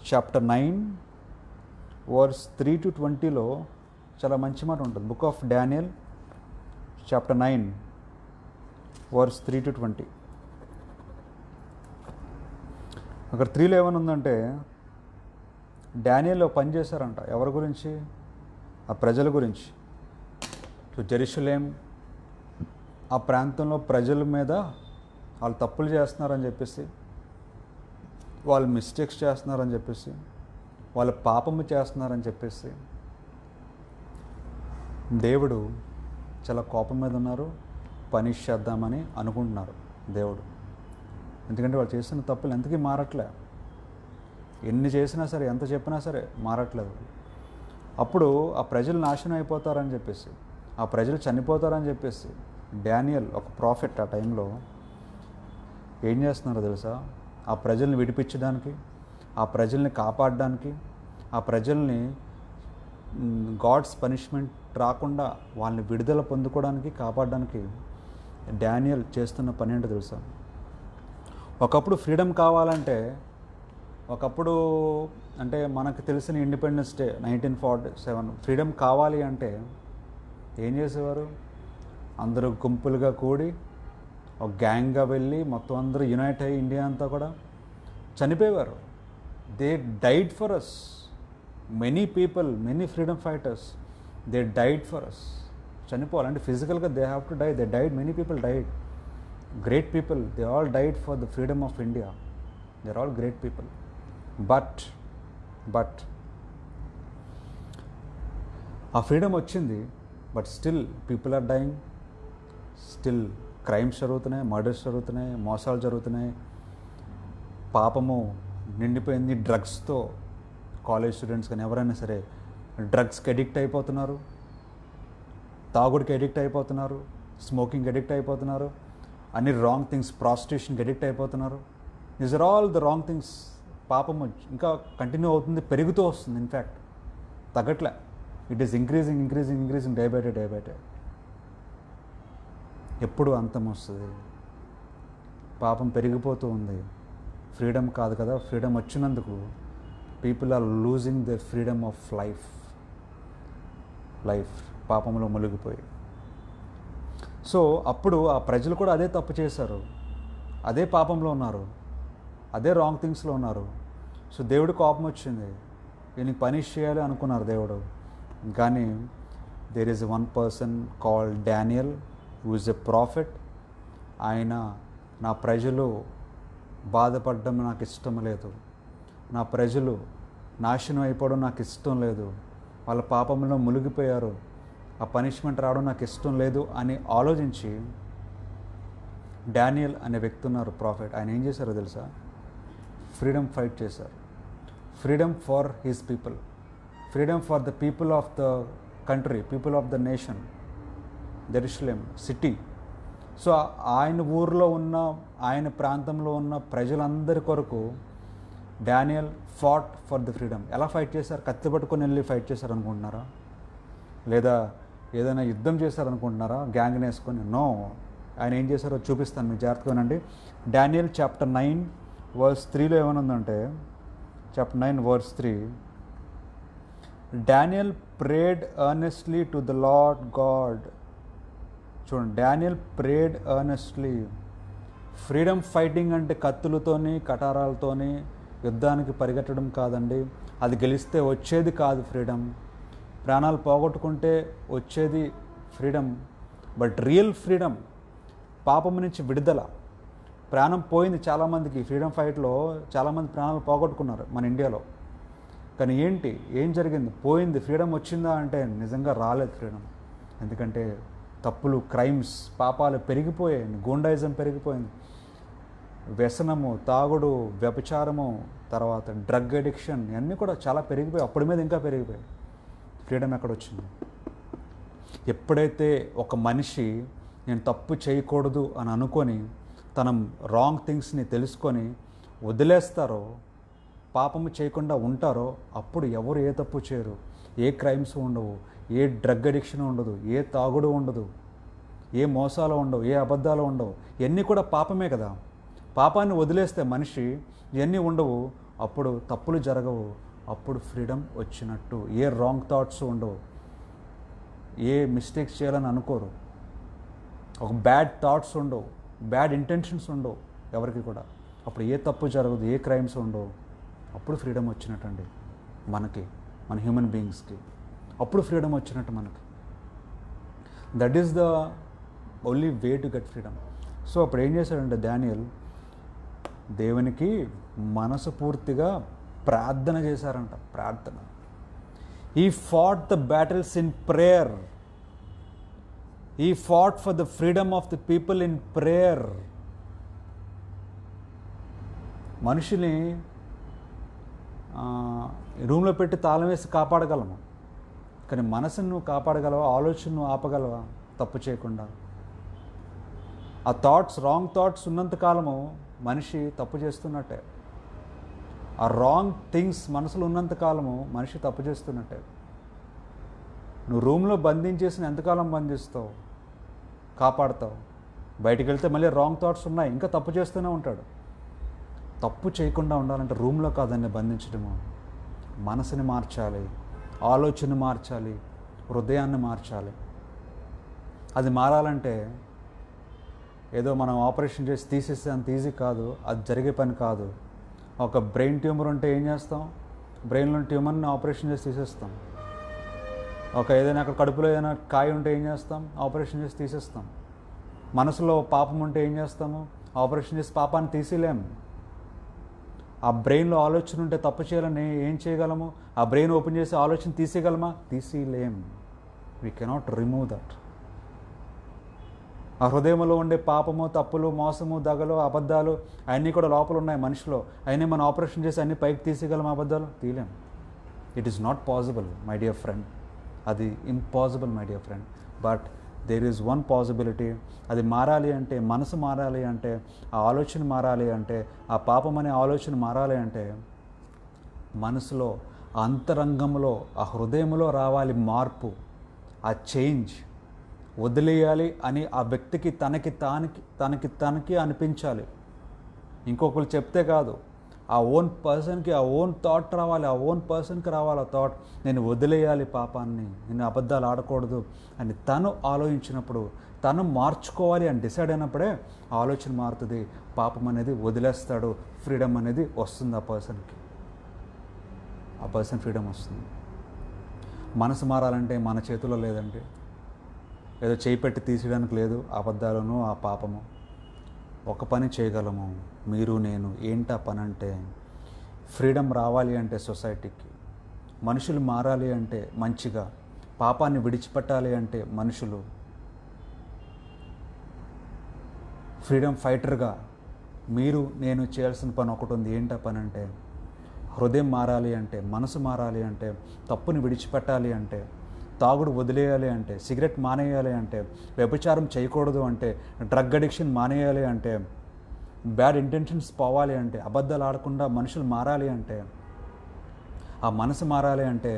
chapter 9 verse 3 to 20లో చాలా మంచి మాట ఉంటుంది. Book of Daniel chapter 9 verse 3 to 20. అక్కడ 3లో ఏమనుందంటే, డానియల్లో పనిచేశారంట. ఎవరి గురించి? ఆ ప్రజల గురించి. సో జెరూసలేం ఆ ప్రాంతంలో ప్రజల మీద వాళ్ళు తప్పులు చేస్తున్నారని చెప్పేసి, వాళ్ళు మిస్టేక్స్ చేస్తున్నారని చెప్పేసి, వాళ్ళు పాపము చేస్తున్నారని చెప్పేసి దేవుడు చాలా కోపం మీద ఉన్నారు. పనిష్ చేద్దామని అనుకుంటున్నారు దేవుడు. ఎందుకంటే వాళ్ళు చేసిన తప్పులు ఎంతకీ మారట్లే. ఎన్ని చేసినా సరే, ఎంత చెప్పినా సరే మారట్లేదు. అప్పుడు ఆ ప్రజలు నాశనం అయిపోతారని చెప్పేసి, ఆ ప్రజలు చనిపోతారని చెప్పేసి డానియల్ ఒక ప్రాఫిట్ ఆ టైంలో ఏం చేస్తున్నారో తెలుసా? ఆ ప్రజల్ని విడిపించడానికి, ఆ ప్రజల్ని కాపాడడానికి, ఆ ప్రజల్ని గాడ్స్ పనిష్మెంట్ రాకుండా వాళ్ళని విడుదల పొందుకోవడానికి, కాపాడడానికి డానియల్ చేస్తున్న పని ఏంటో తెలుసా? ఒకప్పుడు ఫ్రీడమ్ కావాలంటే, ఒకప్పుడు అంటే మనకు తెలిసిన ఇండిపెండెన్స్ డే 1947 ఫ్రీడమ్ కావాలి అంటే ఏం చేసేవారు? అందరూ గుంపులుగా కూడి ఒక గ్యాంగ్గా వెళ్ళి మొత్తం అందరూ యునైట్ అయ్యి ఇండియా అంతా కూడా చనిపోయేవారు. They died for us. Many people, many freedom fighters, they died for us. చనిపోవాలంటే ఫిజికల్గా they have to die. They died. Many people died. Great people, they all died for the freedom of India. They are all great people. But ఆ ఫ్రీడమ్ వచ్చింది, but still people are dying. Still crimes జరుగుతున్నాయి, మర్డర్స్ జరుగుతున్నాయి, మోసాలు జరుగుతున్నాయి, పాపము నిండిపోయింది డ్రగ్స్తో. కాలేజ్ స్టూడెంట్స్ కానీ ఎవరైనా సరే డ్రగ్స్కి అడిక్ట్ అయిపోతున్నారు, తాగుడికి అడిక్ట్ అయిపోతున్నారు, స్మోకింగ్కి అడిక్ట్ అయిపోతున్నారు, అన్ని రాంగ్ థింగ్స్, ప్రాస్టిట్యూషన్కి అడిక్ట్ అయిపోతున్నారు. These are all the wrong things పాపము ఇంకా కంటిన్యూ అవుతుంది, పెరుగుతూ వస్తుంది. ఇన్ఫ్యాక్ట్ తగ్గట్లే. It is increasing day by day. ఎప్పుడు అంతం వస్తుంది? పాపం పెరిగిపోతూ ఉంది. ఫ్రీడమ్ కాదు కదా. ఫ్రీడమ్ వచ్చినందుకు people are losing the freedom of life పాపంలో మునిగిపోయి. సో అప్పుడు ఆ ప్రజలు కూడా అదే తప్పు చేశారు, అదే పాపంలో ఉన్నారు, అదే రాంగ్ థింగ్స్లో ఉన్నారు. సో దేవుడు కోపం వచ్చింది, ఈయనకి పనిష్ చేయాలి అనుకున్నారు దేవుడు. కానీ there is one person called Daniel who is a prophet. ఆయన, నా ప్రజలు బాధపడడం నాకు ఇష్టం లేదు, నా ప్రజలు నాశనం అయిపోవడం నాకు ఇష్టం లేదు, వాళ్ళ పాపంలో మునిగిపోయారు, ఆ పనిష్మెంట్ రావడం నాకు ఇష్టం లేదు అని ఆలోచించి డానియల్ అనే వ్యక్తి ఉన్నారు, ప్రాఫిట్. ఆయన ఏం చేశారో తెలుసా? ఫ్రీడమ్ ఫైట్ చేశారు. Freedom for his people, freedom for the people of the country, people of the nation, Jerusalem city. So ఆయన ఊర్లో ఉన్న, ఆయన ప్రాంతంలో ఉన్న ప్రజలందరి కొరకు Daniel fought for the freedom. ఎలా ఫైట్ చేశారు? కత్తి పట్టుకొని వెళ్ళి ఫైట్ చేశారు అనుకుంటున్నారా? లేదా ఏదైనా యుద్ధం చేశారనుకుంటున్నారా గ్యాంగ్ని వేసుకొని? నో. ఆయన ఏం చేశారో చూపిస్తాను, మీకు జాగ్రత్తగానండి. డానియల్ చాప్టర్ 9 verse 3లో ఏమనుందంటే, chapter 9 verse 3, Daniel prayed earnestly to the Lord God. చూడండి, Daniel prayed earnestly. Freedom fighting అంటే కత్తులతోని కటారాలతోని యుద్ధానికి పరిగెట్టడం కాదండి. అది గెలిస్తే వచ్చేది కాదు ఫ్రీడమ్. ప్రాణాలు పోగొట్టుకుంటే వచ్చేది ఫ్రీడమ్. బట్ రియల్ ఫ్రీడమ్, పాపం నుంచి విడుదల. ప్రాణం పోయింది చాలామందికి ఫ్రీడమ్ ఫైట్లో, చాలామంది ప్రాణాలు పోగొట్టుకున్నారు మన ఇండియాలో. కానీ ఏం జరిగింది? పోయింది. ఫ్రీడమ్ వచ్చిందా అంటే నిజంగా రాలేదు ఫ్రీడమ్. ఎందుకంటే తప్పులు, క్రైమ్స్, పాపాలు పెరిగిపోయాయి, గూండాయిజం పెరిగిపోయింది, వ్యసనము, తాగుడు, వ్యభిచారము, తర్వాత డ్రగ్ అడిక్షన్, ఇవన్నీ కూడా చాలా పెరిగిపోయాయి. అప్పటి మీద ఇంకా పెరిగిపోయాయి. ఫ్రీడమ్ ఎక్కడొచ్చింది? ఎప్పుడైతే ఒక మనిషి నేను తప్పు చేయకూడదు అని అనుకొని తన రాంగ్ థింగ్స్ని తెలుసుకొని వదిలేస్తారో, పాపము చేయకుండా ఉంటారో, అప్పుడు ఎవరు ఏ తప్పు చేయరు, ఏ క్రైమ్స్ ఉండవు, ఏ డ్రగ్ అడిక్షన్ ఉండదు, ఏ తాగుడు ఉండదు, ఏ మోసాలు ఉండవు, ఏ అబద్ధాలు ఉండవు. ఇవన్నీ కూడా పాపమే కదా. పాపాన్ని వదిలేస్తే మనిషి ఇవన్నీ ఉండవు, అప్పుడు తప్పులు జరగవు, అప్పుడు ఫ్రీడమ్ వచ్చినట్టు. ఏ రాంగ్ థాట్స్ ఉండవు, ఏ మిస్టేక్స్ చేయాలని అనుకోరు, ఒక బ్యాడ్ థాట్స్ ఉండవు, బ్యాడ్ ఇంటెన్షన్స్ ఉండవు ఎవరికి కూడా. అప్పుడు ఏ తప్పు జరగదు, ఏ క్రైమ్స్ ఉండవు. అప్పుడు ఫ్రీడమ్ వచ్చినట్టండి మనకి, మన హ్యూమన్ బీయింగ్స్కి. అప్పుడు ఫ్రీడమ్ వచ్చినట్టు మనకి. That is the only way to get freedom. So అప్పుడు ఏం చేశాడంటే డానియల్, దేవునికి మనసు పూర్తిగా ప్రార్థన చేశారంట. ప్రార్థన. He fat the battles in prayer. He fought for the freedom of the people in prayer. మనిషిని రూమ్లో పెట్టి తాళం వేసి కాపాడగలము, కానీ మనసును నువ్వు కాపాడగలవా? ఆలోచన నువ్వు ఆపగలవా తప్పు చేయకుండా? ఆ థాట్స్, రాంగ్ థాట్స్ ఉన్నంతకాలము మనిషి తప్పు చేస్తున్నట్టే. ఆ రాంగ్ థింగ్స్ మనసులో ఉన్నంతకాలము మనిషి తప్పు చేస్తున్నట్టే. నువ్వు రూమ్లో బంధించేసిన ఎంతకాలం బంధిస్తావు, కాపాడుతావు? బయటికి వెళ్తే మళ్ళీ రాంగ్ థాట్స్ ఉన్నాయి, ఇంకా తప్పు చేస్తూనే ఉంటాడు. తప్పు చేయకుండా ఉండాలంటే రూమ్లో కాదని బంధించడము. మనసుని మార్చాలి, ఆలోచన మార్చాలి, హృదయాన్ని మార్చాలి. అది మారాలంటే ఏదో మనం ఆపరేషన్ చేసి తీసేస్తే అంత ఈజీ కాదు, అది జరిగే పని కాదు. ఒక బ్రెయిన్ ట్యూమర్ ఉంటే ఏం చేస్తాం? బ్రెయిన్లో ట్యూమర్ని ఆపరేషన్ చేసి తీసేస్తాం. ఒక ఏదైనా అక్కడ కడుపులో ఏదైనా కాయ ఉంటే ఏం చేస్తాం? ఆపరేషన్ చేసి తీసేస్తాం. మనసులో పాపం ఉంటే ఏం చేస్తాము? ఆపరేషన్ చేసి పాపాన్ని తీసేయలేము. ఆ బ్రెయిన్లో ఆలోచన ఉంటే తప్పు చేయాలని ఏం చేయగలము? ఆ బ్రెయిన్ ఓపెన్ చేసి ఆలోచన తీసేయగలమా? తీసేయలేం. We cannot remove that. ఆ హృదయంలో ఉండే పాపము, తప్పులు, మోసము, దగలు, అబద్ధాలు అవన్నీ కూడా లోపల ఉన్నాయి మనిషిలో. అయినా మనం ఆపరేషన్ చేసి అన్ని పైకి తీసేయగలం? అబద్ధాలు తీయలేం. It is not possible my dear friend. అది impossible my dear friend. But there is one possibility. అది మారాలి అంటే, మనసు మారాలి అంటే, ఆ ఆలోచన మారాలి అంటే, ఆ పాపం అనే ఆలోచన మారాలి అంటే మనసులో, ఆ అంతరంగంలో, ఆ హృదయంలో రావాలి మార్పు, ఆ చేంజ్. వదిలేయాలి అని ఆ వ్యక్తికి తనకి అనిపించాలి. ఇంకొకరు చెప్తే కాదు, ఆ ఓన్ పర్సన్కి ఆ ఓన్ థాట్ రావాలి, ఆ ఓన్ పర్సన్కి రావాలి ఆ థాట్. నేను వదిలేయాలి పాపాన్ని, నేను అబద్ధాలు ఆడకూడదు అని తను ఆలోచించినప్పుడు, తను మార్చుకోవాలి అని డిసైడ్ అయినప్పుడే ఆలోచన మారుతుంది. పాపం అనేది వదిలేస్తాడు, ఫ్రీడమ్ అనేది వస్తుంది ఆ పర్సన్కి. ఆ పర్సన్ ఫ్రీడమ్ వస్తుంది. మనసు మారాలంటే మన చేతిలో లేదండి. ఏదో చేయి పెట్టి తీసేయడానికి లేదు. అబద్ధాలను ఆ పాపము. ఒక పని చేయగలము మీరు నేను. ఏంటా పని అంటే, ఫ్రీడమ్ రావాలి అంటే సొసైటీకి, మనుషులు మారాలి అంటే మంచిగా, పాపాన్ని విడిచిపెట్టాలి అంటే మనుషులు, ఫ్రీడమ్ ఫైటర్గా మీరు నేను చేయాల్సిన పని ఒకటి ఉంది. ఏంటా పని అంటే, హృదయం మారాలి అంటే, మనసు మారాలి అంటే, తప్పుని విడిచిపెట్టాలి అంటే, తాగుడు వదిలేయాలి అంటే, సిగరెట్ మానేయాలి అంటే, వ్యభిచారం చేయకూడదు అంటే, డ్రగ్ అడిక్షన్ మానేయాలి అంటే, బ్యాడ్ ఇంటెన్షన్స్ పోవాలి అంటే, అబద్ధాలు ఆడకుండా మనుషులు మారాలి అంటే, ఆ మనసు మారాలి అంటే,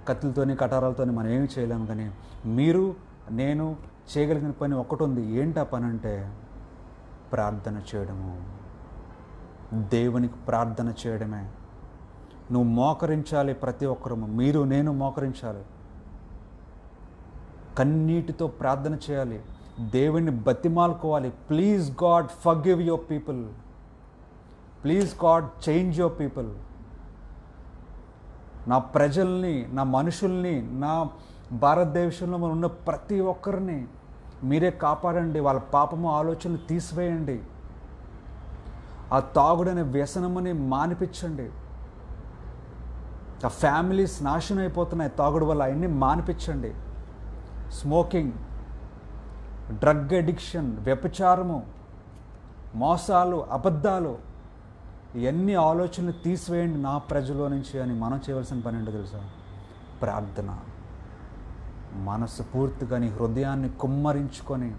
కత్తులతోని కటారాలతోని మనం ఏమి చేయలేము. కానీ మీరు నేను చేయగలిగిన పని ఒకటి ఉంది. ఏంటా పని అంటే, ప్రార్థన చేయడము. దేవునికి ప్రార్థన చేయడమే. నువ్వు మోకరించాలి. ప్రతి ఒక్కరము, మీరు నేను మోకరించాలి. కన్నీటితో ప్రార్థన చేయాలి. దేవుని బతిమాలుకోవాలి. Please God forgive your people. Please God change your people. నా ప్రజల్ని, నా మనుషుల్ని, నా భారతదేశంలో ఉన్న ప్రతి ఒక్కరిని మీరే కాపాడండి. వాళ్ళ పాపము ఆలోచనలు తీసివేయండి. ఆ తాగుడనే వ్యసనమని మానిపించండి. ఆ ఫ్యామిలీస్ నాశనం అయిపోతున్నాయి తాగుడు వల్ల. అవన్నీ మానిపించండి. స్మోకింగ్, డ్రగ్ అడిక్షన్, వ్యభిచారము, మోసాలు, అబద్ధాలు, ఇవన్నీ ఆలోచనలు తీసివేయండి నా ప్రజలో నుంచి అని మనం చేయవలసిన పని ఏంటో తెలుసా? ప్రార్థన. మనసు పూర్తిగా నీ హృదయాన్ని కుమ్మరించుకొని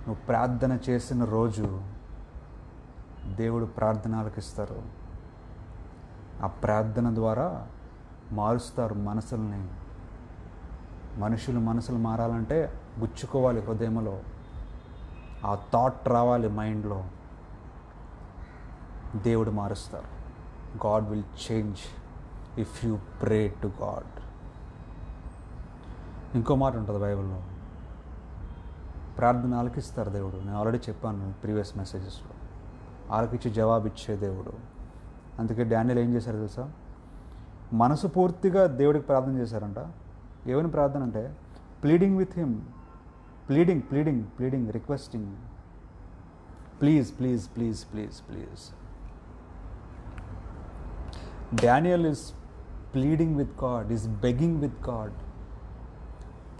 నువ్వు ప్రార్థన చేసిన రోజు దేవుడు ప్రార్థన ఆలకిస్తారు. ఆ ప్రార్థన ద్వారా మారుస్తారు మనసుల్ని. మనసులు మారాలంటే గుచ్చుకోవాలి హృదయంలో. ఆ థాట్ రావాలి మైండ్లో. దేవుడు మారుస్తారు. God will change if you pray to God. ఇంకో మాట ఉంటుంది బైబిల్లో, ప్రార్థన ఆలకిస్తారు దేవుడు. నేను ఆల్రెడీ చెప్పాను ప్రీవియస్ మెసేజెస్లో. ఆలకించి జవాబిచ్చే దేవుడు. అందుకే డానియల్ ఏం చేశారు తెలుసా? మనసు పూర్తిగా దేవుడికి ప్రార్థన చేశారంట. ఏమని ప్రార్థన అంటే, pleading with him, pleading, requesting, please. Daniel is pleading with God, is begging with God.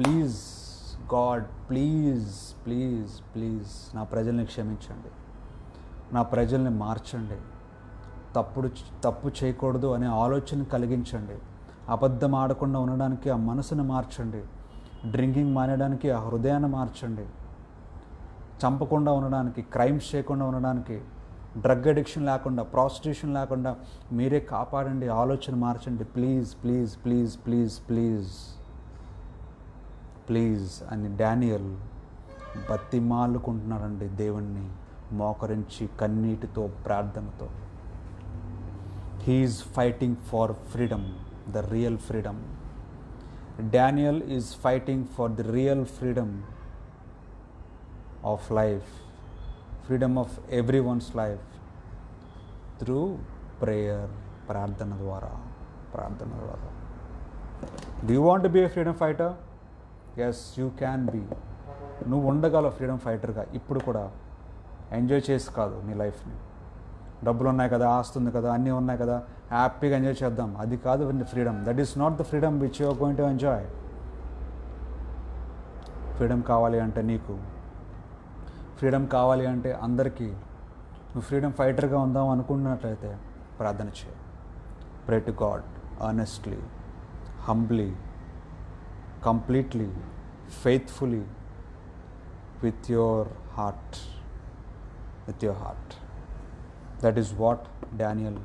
Please God, please నా ప్రజల్ని క్షమించండి, నా ప్రజల్ని మార్చండి, తప్పు చేయకూడదు అనే ఆలోచన కలిగించండి, అబద్ధం ఆడకుండా ఉండడానికి ఆ మనసును మార్చండి, డ్రింకింగ్ మానేయడానికి ఆ హృదయాన్ని మార్చండి, చంపకుండా ఉండడానికి, క్రైమ్స్ చేయకుండా ఉండడానికి, డ్రగ్ అడిక్షన్ లేకుండా, ప్రాస్టిట్యూషన్ లేకుండా మీరే కాపాడండి, ఆలోచన మార్చండి. ప్లీజ్ అని డానియల్ బతిమాలుకుంటున్నారండి దేవుణ్ణి, మోకరించి కన్నీటితో, ప్రార్థనతో. He is fighting for freedom, the real freedom. Daniel is fighting for the real freedom of life, freedom of everyone's life through prayer, ప్రార్థన ద్వారా. Do you want to be a freedom fighter? Yes, you can be. నువ్వు ఉండగలవు ఫ్రీడమ్ ఫైటర్గా. ఇప్పుడు కూడా ఎంజాయ్ చేసి కాదు నీ లైఫ్ని. డబ్బులు ఉన్నాయి కదా, ఆస్తి ఉంది కదా, అన్నీ ఉన్నాయి కదా, హ్యాపీగా ఎంజాయ్ చేద్దాం, అది కాదు freedom. That is not the freedom which you are going to enjoy. Freedom కావాలి అంటే, నీకు ఫ్రీడమ్ కావాలి అంటే, అందరికీ నువ్వు ఫ్రీడమ్ ఫైటర్గా ఉందాం అనుకున్నట్లయితే ప్రార్థన చేయి. Pray to God honestly, humbly, completely, faithfully, with your heart. That is what Daniel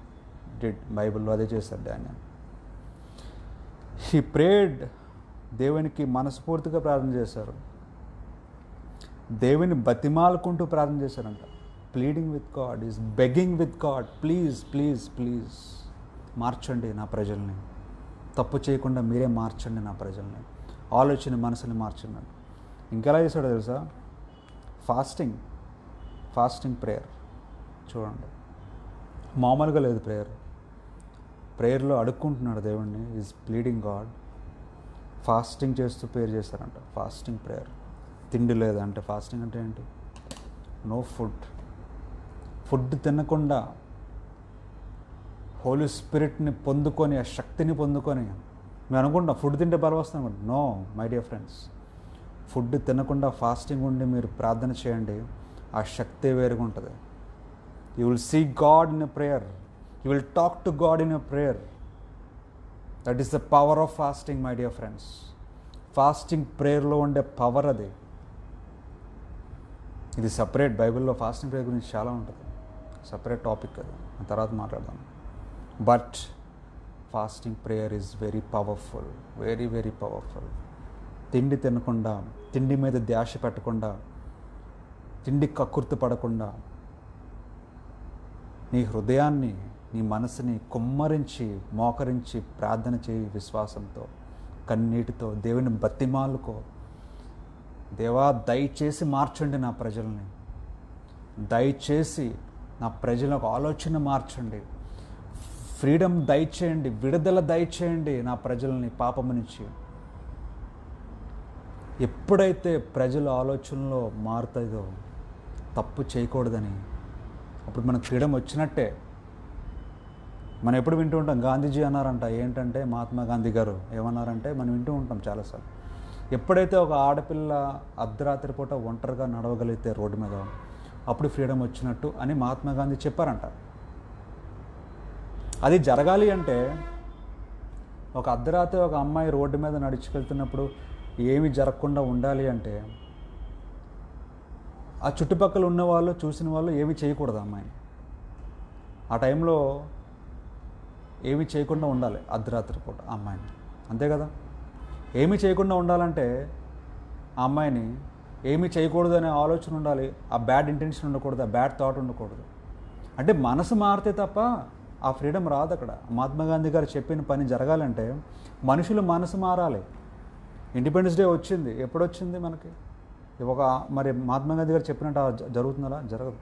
did. బైబిల్లో అదే చేశాడు డానియల్. He prayed. దేవునికి మనస్ఫూర్తిగా ప్రార్థన చేశారు. దేవుని బతిమాలుకుంటూ ప్రార్థన చేశారంట. Pleading with God, is begging with God, please please please మార్చండి నా ప్రజల్ని, తప్పు చేయకుండా మీరే మార్చండి నా ప్రజల్ని, ఆలోచన మనసుని మార్చండి. ఇంకెలా చేశాడో తెలుసా? Fasting prayer. చూడండి, మామూలుగా లేదు ప్రేయర్లో అడుక్కుంటున్నాడు దేవుణ్ణి. Is pleading God. ఫాస్టింగ్ చేస్తూ ప్రేయర్ చేశారంట. Fasting prayer. తిండి లేదంటే ఫాస్టింగ్ అంటే ఏంటి? నో ఫుడ్ తినకుండా హోలీ స్పిరిట్ని పొందుకొని, ఆ శక్తిని పొందుకొని, మేము అనుకుంటాం ఫుడ్ తింటే బలం వస్తాం అనుకుంటాం. No my dear friends, food తినకుండా ఫాస్టింగ్ ఉండి మీరు ప్రార్థన చేయండి, ఆ శక్తి వేరుగా ఉంటుంది. You will see God in a prayer, you will talk to God in a prayer. That is the power of fasting my dear friends. Fasting ప్రేయర్లో ఉండే పవర్ అది. ఇది సపరేట్. బైబిల్లో ఫాస్టింగ్ ప్రేయర్ గురించి చాలా ఉంటుంది, సపరేట్ టాపిక్ అది, తర్వాత మాట్లాడదాం. But fasting prayer is very powerful, very very powerful. తిండి తినకుండా, తిండి మీద ధ్యాస పెట్టకుండా, తిండి కక్కుర్తి పడకుండా, నీ హృదయాన్ని, నీ మనసుని కుమ్మరించి మోకరించి ప్రార్థన చేయి. విశ్వాసంతో, కన్నీటితో దేవుని బతిమాలుకో. దేవా దయచేసి మార్చండి నా ప్రజల్ని, దయచేసి నా ప్రజలకు ఆలోచన మార్చండి, ఫ్రీడమ్ దయచేయండి, విడుదల దయచేయండి నా ప్రజల్ని పాపము నుంచి. ఎప్పుడైతే ప్రజల ఆలోచనలో మారుతుందో తప్పు చేయకూడదని, అప్పుడు మనకు ఫ్రీడమ్ వచ్చినట్టే. మనం ఎప్పుడు వింటూ ఉంటాం, గాంధీజీ అన్నారంట. ఏంటంటే మహాత్మా గాంధీ గారు ఏమన్నారంటే మనం వింటూ ఉంటాం చాలాసార్లు. ఎప్పుడైతే ఒక ఆడపిల్ల అర్ధరాత్రి పూట ఒంటరిగా నడవగలిగితే రోడ్డు మీద, అప్పుడు ఫ్రీడమ్ వచ్చినట్టు అని మహాత్మా గాంధీ చెప్పారంట. అది జరగాలి అంటే, ఒక అర్ధరాత్రి ఒక అమ్మాయి రోడ్డు మీద నడుచుకెళ్తున్నప్పుడు ఏమి జరగకుండా ఉండాలి అంటే, ఆ చుట్టుపక్కల ఉన్నవాళ్ళు, చూసిన వాళ్ళు ఏమి చేయకూడదు అమ్మాయిని. ఆ టైంలో ఏమి చేయకుండా ఉండాలి అర్ధరాత్రి పూట అమ్మాయిని, అంతే కదా. ఏమీ చేయకుండా ఉండాలంటే ఆ అమ్మాయిని ఏమీ చేయకూడదు అనే ఆలోచన ఉండాలి, ఆ బ్యాడ్ ఇంటెన్షన్ ఉండకూడదు, ఆ బ్యాడ్ థాట్ ఉండకూడదు. అంటే మనసు మారితే తప్ప ఆ ఫ్రీడమ్ రాదు అక్కడ. మహాత్మా గాంధీ గారు చెప్పిన పని జరగాలంటే మనుషులు మనసు మారాలి. ఇండిపెండెన్స్ డే వచ్చింది, ఎప్పుడు వచ్చింది మనకి? మరి మహాత్మా గాంధీ గారు చెప్పినట్టు జరుగుతుందా? జరగదు.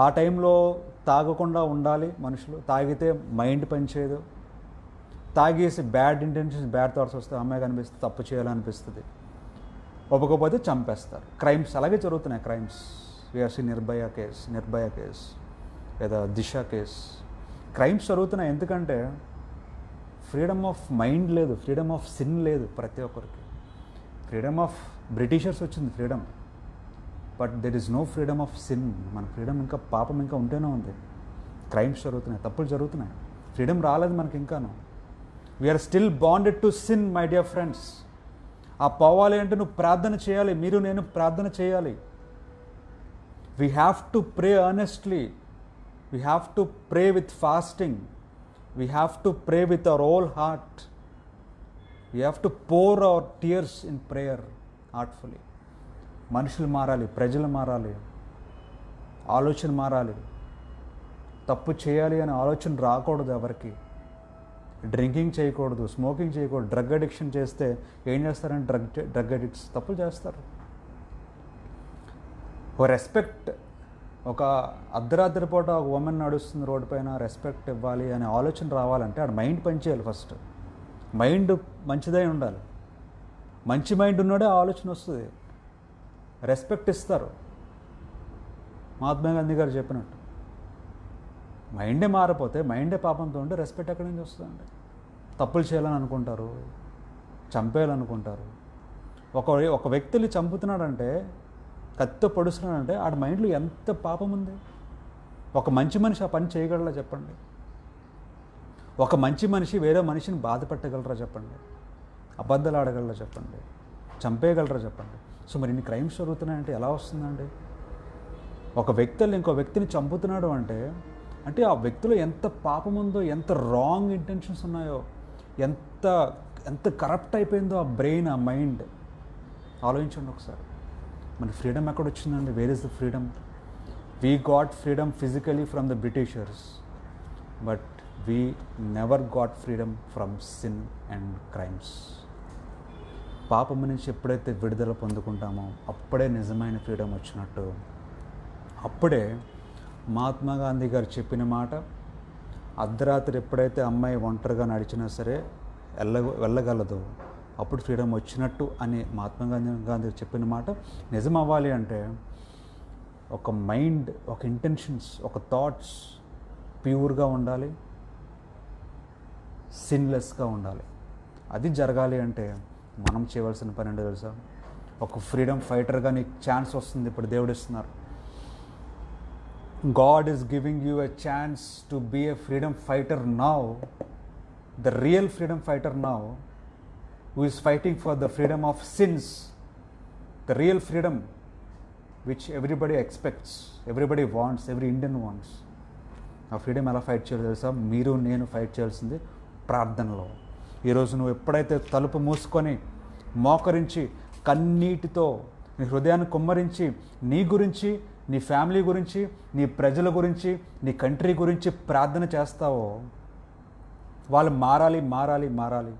ఆ టైంలో తాగకుండా ఉండాలి మనుషులు. తాగితే మైండ్ పనిచేయదు. తాగేసి బ్యాడ్ ఇంటెన్షన్స్, బ్యాడ్ థాట్స్ వస్తే అమ్మాయికి అనిపిస్తుంది తప్పు చేయాలనిపిస్తుంది. ఒప్పుకోకపోతే చంపేస్తారు. క్రైమ్స్ అలాగే జరుగుతున్నాయి. క్రైమ్స్ వేసి నిర్భయ కేస్ లేదా దిశ కేస్, క్రైమ్స్ జరుగుతున్నాయి. ఎందుకంటే ఫ్రీడమ్ ఆఫ్ మైండ్ లేదు, ఫ్రీడమ్ ఆఫ్ సిన్ లేదు ప్రతి ఒక్కరికి. ఫ్రీడమ్ ఆఫ్ బ్రిటిషర్స్ వచ్చింది freedom, but there is no freedom of sin. మన ఫ్రీడమ్ ఇంకా, పాపం ఇంకా ఉంటేనే ఉంది. క్రైమ్స్ జరుగుతున్నాయి, తప్పులు జరుగుతున్నాయి, ఫ్రీడమ్ రాలేదు మనకి ఇంకాను. We are still bonded to sin my dear friends. ఆ పోవాలి అంటే నువ్వు ప్రార్థన చేయాలి, మీరు నేను ప్రార్థన చేయాలి. We have to pray earnestly, we have to pray with fasting, we have to pray with our whole heart, we have to pour our tears in prayer heartfully. మనుషులు మారాలి, ప్రజలు మారాలి, ఆలోచన మారాలి. తప్పు చేయాలి అనే ఆలోచన రాకూడదు ఎవరికి. డ్రింకింగ్ చేయకూడదు, స్మోకింగ్ చేయకూడదు. డ్రగ్ అడిక్షన్ చేస్తే ఏం చేస్తారంటే డ్రగ్ అడిక్ట్స్ తప్పులు చేస్తారు. ఓ రెస్పెక్ట్, ఒక అర్ధరాత్రి పూట ఒక ఉమెన్ నడుస్తుంది రోడ్డు పైన, రెస్పెక్ట్ ఇవ్వాలి అనే ఆలోచన రావాలంటే ఆడ మైండ్ పనిచేయాలి. ఫస్ట్ మైండ్ మంచిదై ఉండాలి. మంచి మైండ్ ఉన్నాడే ఆలోచన వస్తుంది, రెస్పెక్ట్ ఇస్తారు. మహాత్మా గాంధీ గారు చెప్పినట్టు మైండే మారిపోతే, మైండే పాపంతో ఉంటే రెస్పెక్ట్ ఎక్కడి నుంచి వస్తుందండి? తప్పులు చేయాలని అనుకుంటారు, చంపేయాలనుకుంటారు. ఒక వ్యక్తిని చంపుతున్నాడంటే, కత్తితో పొడుస్తున్నాడంటే ఆడ మైండ్లో ఎంత పాపం ఉంది. ఒక మంచి మనిషి ఆ పని చేయగలరా చెప్పండి? ఒక మంచి మనిషి వేరే మనిషిని బాధ పెట్టగలరా చెప్పండి? అబద్ధాలు ఆడగలరా చెప్పండి? చంపేయగలరా చెప్పండి? సో మరి ఇన్ని క్రైమ్స్ జరుగుతున్నాయంటే ఎలా వస్తుందండి? ఒక వ్యక్తులు ఇంకో వ్యక్తిని చంపుతున్నాడు అంటే అంటే ఆ వ్యక్తిలో ఎంత పాపం ఉందో, ఎంత రాంగ్ ఇంటెన్షన్స్ ఉన్నాయో, ఎంత ఎంత కరప్ట్ అయిపోయిందో ఆ బ్రెయిన్, ఆ మైండ్. ఆలోచించండి ఒకసారి. మన ఫ్రీడమ్ ఎక్కడ వచ్చిందండి? Where is the freedom? We got freedom physically from the Britishers, but we never got freedom from sin and crimes. పాపం నుంచి ఎప్పుడైతే విడుదల పొందుకుంటామో అప్పుడే నిజమైన ఫ్రీడమ్ వచ్చినట్టు. అప్పుడే మహాత్మా గాంధీ గారు చెప్పిన మాట, అర్ధరాత్రి ఎప్పుడైతే అమ్మాయి ఒంటరిగా నడిచినా సరే వెళ్ళగలదు, అప్పుడు ఫ్రీడమ్ వచ్చినట్టు అని మహాత్మా గాంధీ చెప్పిన మాట నిజం అవ్వాలి అంటే ఒక మైండ్, ఒక ఇంటెన్షన్స్, ఒక థాట్స్ ప్యూర్గా ఉండాలి, సిన్లెస్గా ఉండాలి. అది జరగాలి అంటే మనం చేయవలసిన పని ఏంటో తెలుసా? ఒక ఫ్రీడమ్ ఫైటర్గా నీకు ఛాన్స్ వస్తుంది, ఇప్పుడు దేవుడు ఇస్తున్నారు. God is giving you a chance to be a freedom fighter now, the real freedom fighter now, who is fighting for the freedom of sins, the real freedom which everybody expects, everybody wants, every Indian wants. ఆ ఫ్రీడమ్ ఎలా ఫైట్ చేయాలి తెలుసా? మీరు నేను ఫైట్ చేయాల్సింది ప్రార్థనలో. ఈరోజు నువ్వు ఎప్పుడైతే తలుపు మూసుకొని మోకరించి కన్నీటితో నీ హృదయాన్ని కుమ్మరించి నీ గురించి, నీ ఫ్యామిలీ గురించి, నీ ప్రజల గురించి, నీ కంట్రీ గురించి ప్రార్థన చేస్తావో, వాళ్ళు మారాలి మారాలి మారాలి.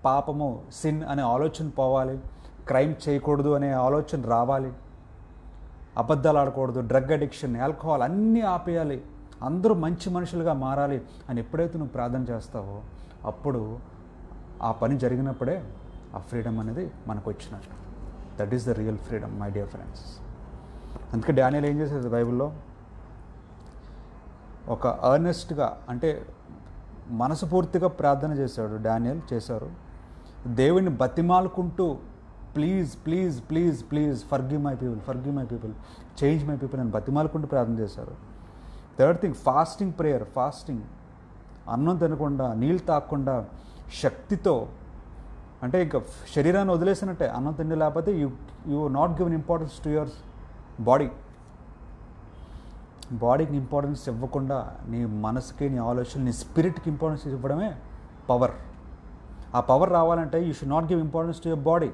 పాపము, సిన్ అనే ఆలోచన పోవాలి, క్రైమ్ చేయకూడదు అనే ఆలోచన రావాలి, అబద్ధాలు ఆడకూడదు, డ్రగ్ అడిక్షన్, ఆల్కహాల్ అన్నీ ఆపేయాలి, అందరూ మంచి మనుషులుగా మారాలి అని ఎప్పుడైతే నువ్వు ప్రార్థన చేస్తావో అప్పుడు ఆ పని జరిగినప్పుడే ఆ ఫ్రీడమ్ అనేది మనకు వచ్చినట్టు. That is the real freedom my dear friends. అందుకే డానియల్ ఏం చేసేది బైబిల్లో, ఒక అర్నెస్ట్గా అంటే మనస్ఫూర్తిగా ప్రార్థన చేశాడు. డానియల్ చేశారు, దేవుని బతిమాలుకుంటూ please please please please forgive my people, forgive my people, change my people అని బతిమాలుకుంటూ ప్రార్థన చేశారు. Third thing, fasting prayer. Fasting, అన్నం తినకుండా, నీళ్ళు తాగకుండా, శక్తితో, అంటే ఇంకా శరీరాన్ని వదిలేసినట్టే. అన్నం తిండి లేకపోతే you not given importance to your బాడీకి ఇంపార్టెన్స్ ఇవ్వకుండా నీ మనసుకి, నీ ఆలోచన, నీ స్పిరిట్కి ఇంపార్టెన్స్ ఇవ్వడమే పవర్. ఆ పవర్ రావాలంటే you should not give importance to your body.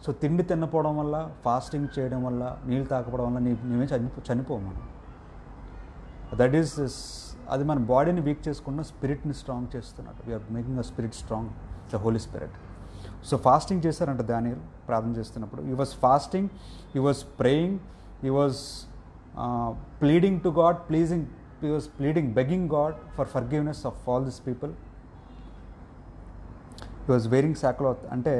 So తిండి తినపోవడం వల్ల, ఫాస్టింగ్ చేయడం వల్ల, నీళ్ళు తాకపోవడం వల్ల నీవే చనిపోవు మనం. దట్ ఈస్ అది మన బాడీని వీక్ చేసుకున్న స్పిరిట్ని స్ట్రాంగ్ చేస్తున్నట్టు. We are making a spirit strong, the holy spirit. So fasting చేశారంట దానియేలు ప్రార్థన చేస్తున్నప్పుడు. He was fasting, he was praying, he was pleading to God, he was begging God for forgiveness of all these people. He was wearing sackcloth, అంటే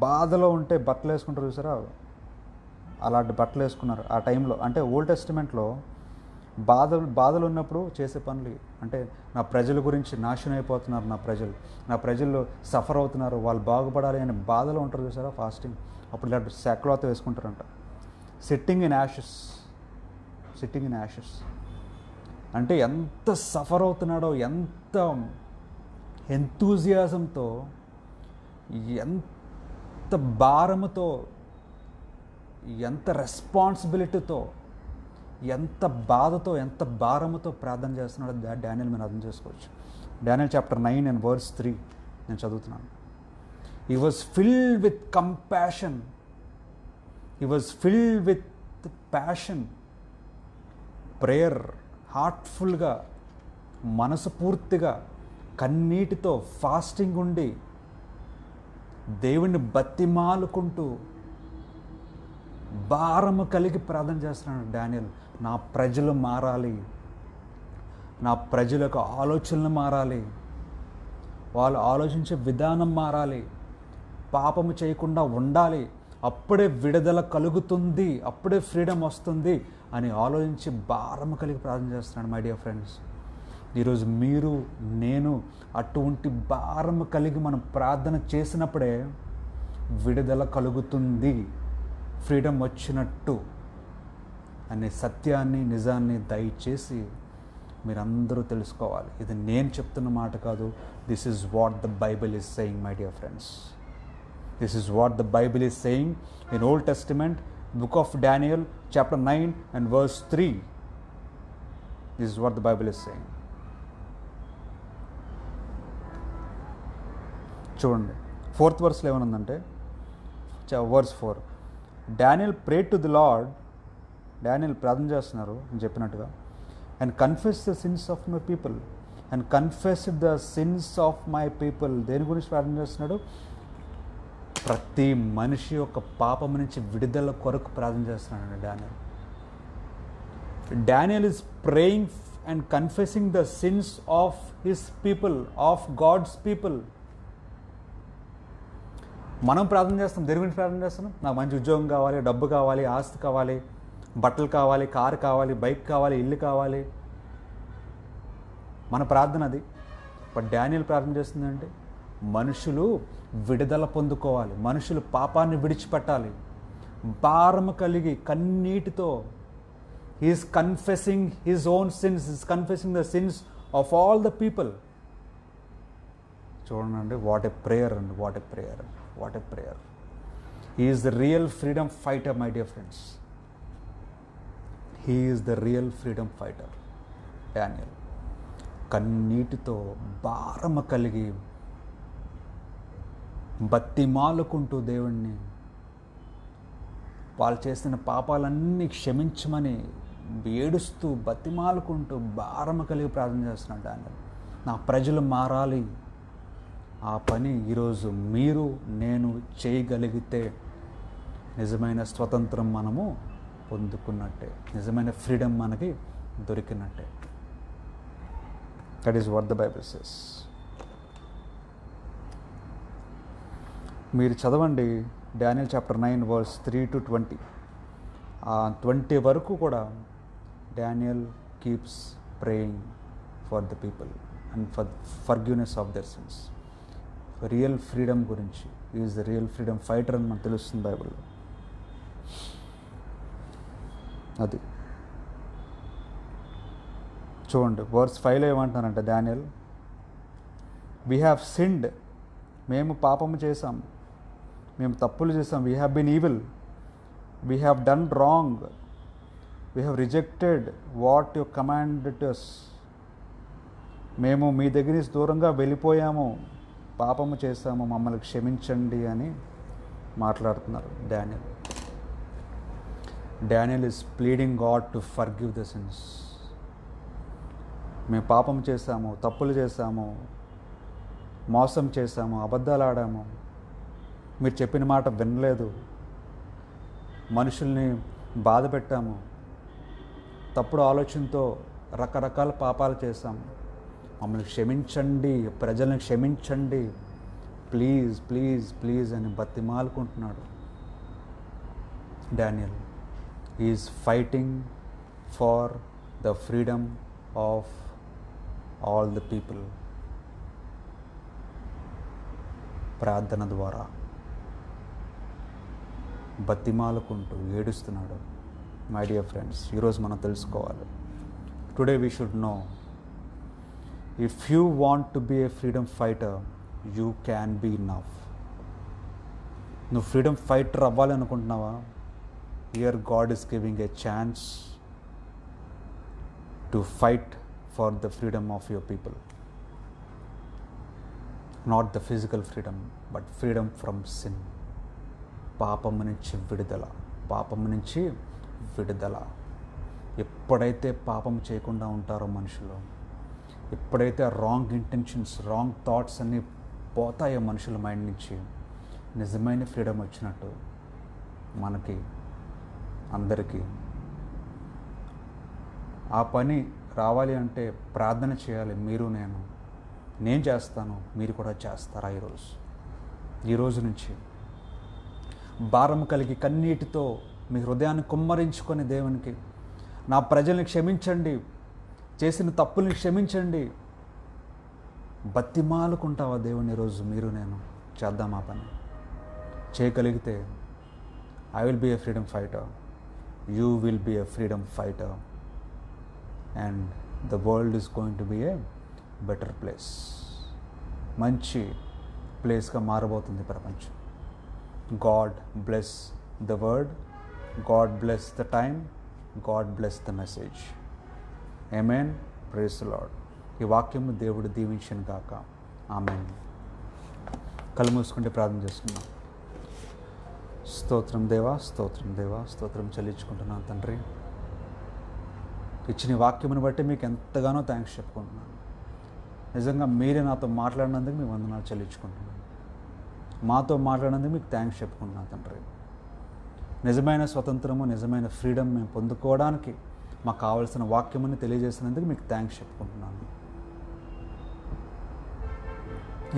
బాధలో ఉంటే బట్టలు వేసుకుంటారు చూసారా, అలాంటి బట్టలు వేసుకున్నారు ఆ టైంలో. అంటే ఓల్డ్ టెస్టిమెంట్లో బాధలు ఉన్నప్పుడు చేసే పనులు, అంటే నా ప్రజల గురించి నాశనం అయిపోతున్నారు, నా ప్రజలు సఫర్ అవుతున్నారు, వాళ్ళు బాగుపడాలి అనే బాధలో ఉంటారు చూసారా ఫాస్టింగ్, అప్పుడు ఇలాంటి సాక్క్లాత్ వేసుకుంటారంట. సిట్టింగ్ ఇన్ యాషెస్ అంటే ఎంత సఫర్ అవుతున్నాడో, ఎంత ఎంతూజియాజంతో, ఎంత భారముతో, ఎంత రెస్పాన్సిబిలిటీతో, ఎంత బాధతో, ఎంత భారముతో ప్రార్థన చేస్తున్నాడో డానియల్ మీరు అర్థం చేసుకోవచ్చు. డానియల్ చాప్టర్ 9 and verse 3 నేను చదువుతున్నాను. He was filled with compassion. He was filled with passion. Prayer, హార్ట్ఫుల్గా, మనసుపూర్తిగా, కన్నీటితో ఫాస్టింగ్ ఉండి దేవుణ్ణి బతిమాలుకుంటూ భారము కలిగి ప్రార్థన చేస్తున్నాడు డానియల్. నా ప్రజలు మారాలి, నా ప్రజలకు ఆలోచనలు మారాలి, వాళ్ళు ఆలోచించే విధానం మారాలి, పాపము చేయకుండా ఉండాలి, అప్పుడే విడుదల కలుగుతుంది, అప్పుడే ఫ్రీడమ్ వస్తుంది అని ఆలోచించి భారము కలిగి ప్రార్థన చేస్తున్నాడు మై డియర్ ఫ్రెండ్స్. ఈరోజు మీరు, నేను అటువంటి భారము కలిగి మనం ప్రార్థన చేసినప్పుడే విడుదల కలుగుతుంది, ఫ్రీడమ్ వచ్చినట్టు అనే సత్యాన్ని, నిజాన్ని దయచేసి మీరందరూ తెలుసుకోవాలి. ఇది నేను చెప్తున్న మాట కాదు. This is what the Bible is saying my dear friends. This is what the Bible is saying in Old Testament, book of Daniel, chapter 9 and verse 3. This is what the Bible is saying. చూడండి 4th verse ఏమనుందంటే, verse 4, Daniel prayed to the Lord. Daniel ప్రార్థన చేస్తున్నారు అని చెప్పినట్టుగా, and confess the sins of my people, and confess the sins of my people. దేని గురించి ప్రార్థన చేస్తున్నాడు? ప్రతి మనిషి యొక్క పాపం నుంచి విడుదల కొరకు ప్రార్థన చేస్తున్నాడు Daniel. Daniel is praying and confessing the sins of his people, of God's people. మనం ప్రార్థన చేస్తాం, దేని గురించి ప్రార్థన చేస్తున్నాం? నాకు మంచి ఉద్యోగం కావాలి, డబ్బు కావాలి, ఆస్తి కావాలి, బట్టలు కావాలి, కారు కావాలి, బైక్ కావాలి, ఇల్లు కావాలి. మన ప్రార్థన అది. బట్ డానియల్ ప్రార్థన చేస్తుందంటే మనుషులు విడుదల పొందుకోవాలి, మనుషులు పాపాన్ని విడిచిపెట్టాలి. భారము కలిగి కన్నీటితో he is confessing his own sins, is confessing the sins of all the people. చూడండి, వాట్ ఏ ప్రేయర్ అండి, what a prayer, what a prayer. He is the real freedom fighter, my dear friends. He is the real freedom fighter Daniel. కన్నీటితో భారము కలిగి బతిమాలుకుంటూ దేవుణ్ణి వాళ్ళు చేసిన పాపాలన్నీ క్షమించమని ఏడుస్తూ బతిమాలుకుంటూ భారము కలిగి ప్రార్థన చేస్తున్నాడు డానియల్. నా ప్రజలు మారాలి. ఆ పని ఈరోజు మీరు నేను చేయగలిగితే నిజమైన స్వతంత్రం మనము పొందుకున్నట్టే, నిజమైన ఫ్రీడమ్ మనకి దొరికినట్టే. That is what the Bible says. మీరు చదవండి డానియల్ చాప్టర్ 9 verse 3 to 20. 20 వరకు కూడా Daniel keeps praying for the people and for forgiveness of their sins. Real freedom గురించి, is the real freedom fighter అని మనకు తెలుస్తుంది బైబిల్లో. అది చూడండి verse 5లో ఏమంటున్నారంటే డానియల్, వీ హ్యావ్ సిన్డ్, మేము పాపము చేశాం, మేము తప్పులు చేసాం. We have been evil, we have done wrong, we have rejected what you commanded us. మేము మీ దగ్గర నుంచి దూరంగా వెళ్ళిపోయాము, పాపము చేశాము, మమ్మల్ని క్షమించండి అని మాట్లాడుతున్నారు Daniel. Daniel is pleading God to forgive the sins. మేము పాపం చేశాము, తప్పులు చేశాము, మోసం చేశాము, అబద్ధాలు ఆడాము, మీరు చెప్పిన మాట వినలేదు, మనుషుల్ని బాధ పెట్టాము, తప్పుడు ఆలోచనతో రకరకాల పాపాలు చేశాము, మమ్మల్ని క్షమించండి, ప్రజల్ని క్షమించండి, ప్లీజ్ ప్లీజ్ ప్లీజ్ అని బతిమాలుకుంటున్నాడు Daniel. Is fighting for the freedom of all the people. ప్రార్థన ద్వారా బతిమాలుకుంటూ ఏడుస్తున్నాడు. మై డియర్ ఫ్రెండ్స్, ఈరోజు మనం తెలుసుకోవాలి, today we should know, if you want to be a freedom fighter, you can be enough. నువ్వు ఫ్రీడమ్ ఫైటర్ అవ్వాలి అనుకుంటున్నావా? Here God is giving a chance to fight for the freedom of your people. Not the physical freedom, but freedom from sin. పాపము నుంచి విడుదల, పాపము నుంచి విడుదల. ఎప్పుడైతే పాపం చేయకుండా ఉంటారో మనుషులు, ఎప్పుడైతే రాంగ్ ఇంటెన్షన్స్, రాంగ్ థాట్స్ అన్నీ పోతాయో మనుషుల మైండ్ నుంచి, నిజమైన ఫ్రీడమ్ వచ్చినట్టు మనకి అందరికీ. ఆ పని రావాలి అంటే ప్రార్థన చేయాలి. మీరు నేను చేస్తాను, మీరు కూడా చేస్తారా? ఈరోజు నుంచి భారం కలిగి కన్నీటితో మీ హృదయాన్ని కుమ్మరించుకొని దేవునికి, నా ప్రజల్ని క్షమించండి, చేసిన తప్పుల్ని క్షమించండి, బతిమాలుకుంటావా దేవుని? ఈరోజు మీరు నేను చేద్దాం ఆ పని. చేయగలిగితే I will be a freedom fighter, you will be a freedom fighter, and the world is going to be a better place. మంచి ప్లేస్గా మారబోతుంది ప్రపంచం. God bless the word, God bless the time, God bless the message. Amen. Praise the Lord. ఈ వాక్యము దేవుడు దీవించును గాక. ఆమేన్. కళ్ళు మూసుకుంటే ప్రార్థన చేసుకుందాం. స్తోత్రం దేవా, స్తోత్రం దేవా, స్తోత్రం చెల్లించుకుంటున్నాను తండ్రి. ఇచ్చిన వాక్యమును బట్టి మీకు ఎంతగానో థ్యాంక్స్ చెప్పుకుంటున్నాను. నిజంగా మీరే నాతో మాట్లాడినందుకు మీ వందనాలు చెల్లించుకుంటున్నాను. మాతో మాట్లాడినందుకు మీకు థ్యాంక్స్ చెప్పుకుంటున్నాను తండ్రి. నిజమైన స్వతంత్రము, నిజమైన ఫ్రీడమ్ మేము పొందుకోవడానికి మాకు కావాల్సిన వాక్యముని తెలియజేసినందుకు మీకు థ్యాంక్స్ చెప్పుకుంటున్నాను.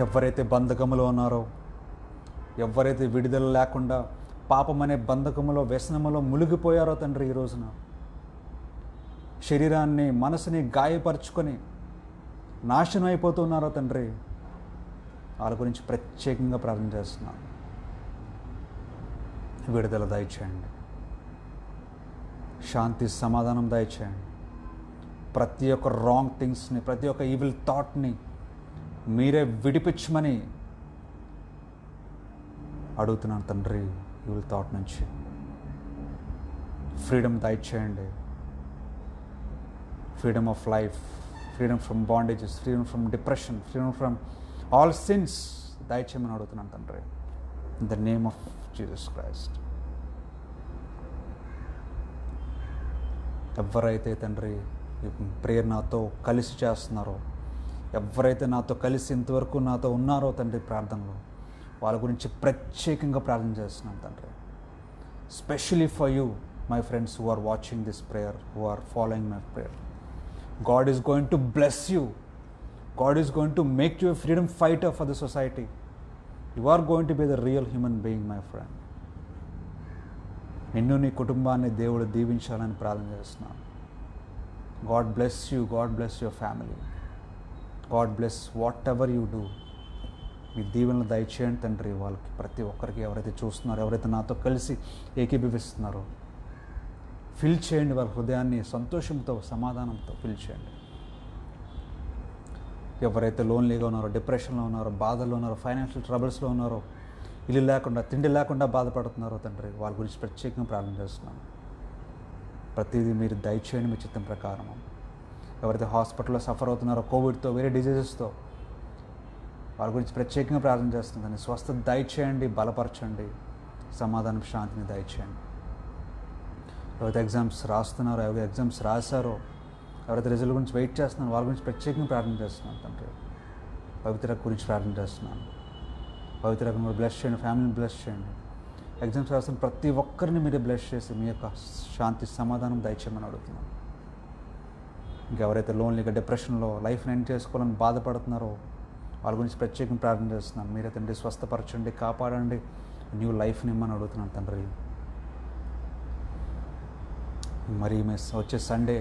ఎవరైతే బంధకములో ఉన్నారో, ఎవరైతే విడుదల లేకుండా పాపం అనే బంధకములో, వ్యసనములో మునిగిపోయారో తండ్రి, ఈ రోజున శరీరాన్ని, మనసుని గాయపరుచుకొని నాశనం అయిపోతున్నారో తండ్రి, వాళ్ళ గురించి ప్రత్యేకంగా ప్రార్థన చేస్తున్నాను. విడుదల దయచేయండి, శాంతి సమాధానం దయచేయండి. ప్రతి ఒక్క రాంగ్ థింగ్స్ని, ప్రతి ఒక్క ఈవిల్ థాట్ని మీరే విడిపించమని అడుగుతున్నాను తండ్రి. ఈవిల్ థాట్ నుంచి ఫ్రీడమ్ దయచేయండి. Freedom of life, freedom from bondages, freedom from depression, freedom from all since దయచేయమని అడుగుతున్నాను తండ్రి. In the name of Jesus Christ. ఎవరైతే తండ్రి ఈ ప్రేయర్ నాతో కలిసి చేస్తున్నారో, ఎవరైతే నాతో కలిసి ఇంతవరకు నాతో ఉన్నారో తండ్రి ప్రార్థనలో, వాళ్ళ గురించి ప్రత్యేకంగా ప్రార్థన చేస్తున్నాను తండ్రి. Specially for you my friends who are watching this prayer, who are following my prayer. God is going to bless you. God is going to make you a freedom fighter for the society. You are going to be the real human being, my friend. నిన్ను, నీ కుటుంబాన్ని దేవుడు దీవించాలని ప్రార్థన చేస్తున్నాను. God bless you. God bless your family. God bless whatever you do. మీ దీవెనలు దయచేయండి తండ్రి. వాళ్ళకి, ప్రతి ఒక్కరికి, ఎవరైతే చూస్తున్నారో, ఎవరైతే నాతో కలిసి ఏకీభవిస్తున్నారో, ఫిల్ చేయండి. వాళ్ళ హృదయాన్ని సంతోషంతో, సమాధానంతో ఫిల్ చేయండి. ఎవరైతే లోన్లీగా ఉన్నారో, డిప్రెషన్లో ఉన్నారో, బాధల్లో ఉన్నారో, ఫైనాన్షియల్ ట్రబుల్స్లో ఉన్నారో, ఇల్లు లేకుండా, తిండి లేకుండా బాధపడుతున్నారో తండ్రి, వాళ్ళ గురించి ప్రత్యేకంగా ప్రార్థన చేస్తున్నాను. ప్రతిదీ మీరు దయచేయండి మీ చిత్తం ప్రకారం. ఎవరైతే హాస్పిటల్లో సఫర్ అవుతున్నారో, కోవిడ్తో, వేరే డిజీజెస్తో, వాళ్ళ గురించి ప్రత్యేకంగా ప్రార్థన చేస్తుందని స్వస్థత దయచేయండి, బలపరచండి, సమాధానం, శాంతిని దయచేయండి. ఎవరైతే ఎగ్జామ్స్ రాస్తున్నారో, ఎవరైతే ఎగ్జామ్స్ రాశారో, ఎవరైతే రిజల్ట్ గురించి వెయిట్ చేస్తున్నారో, వాళ్ళ గురించి ప్రత్యేకంగా ప్రార్థన చేస్తున్నాను తండ్రి. పవిత్ర గురించి ప్రార్థన చేస్తున్నాను. పవిత్ర కూడా బ్లెస్ చేయండి, ఫ్యామిలీని బ్లెస్ చేయండి. ఎగ్జామ్స్ రాస్తున్న ప్రతి ఒక్కరిని మీరే బ్లెస్ చేసి మీ యొక్క శాంతి, సమాధానం దయచేయమని అడుగుతున్నాను. ఇంకెవరైతే లోన్లీగా, డిప్రెషన్లో, లైఫ్ని ఎండ్ చేసుకోవాలని బాధపడుతున్నారో, వాళ్ళ గురించి ప్రత్యేకంగా ప్రార్థన చేస్తున్నాను. మీరే తండ్రి స్వస్థపరచండి, కాపాడండి, న్యూ లైఫ్ని ఇమ్మని అడుగుతున్నాను తండ్రి. మరి మీ వచ్చే సండే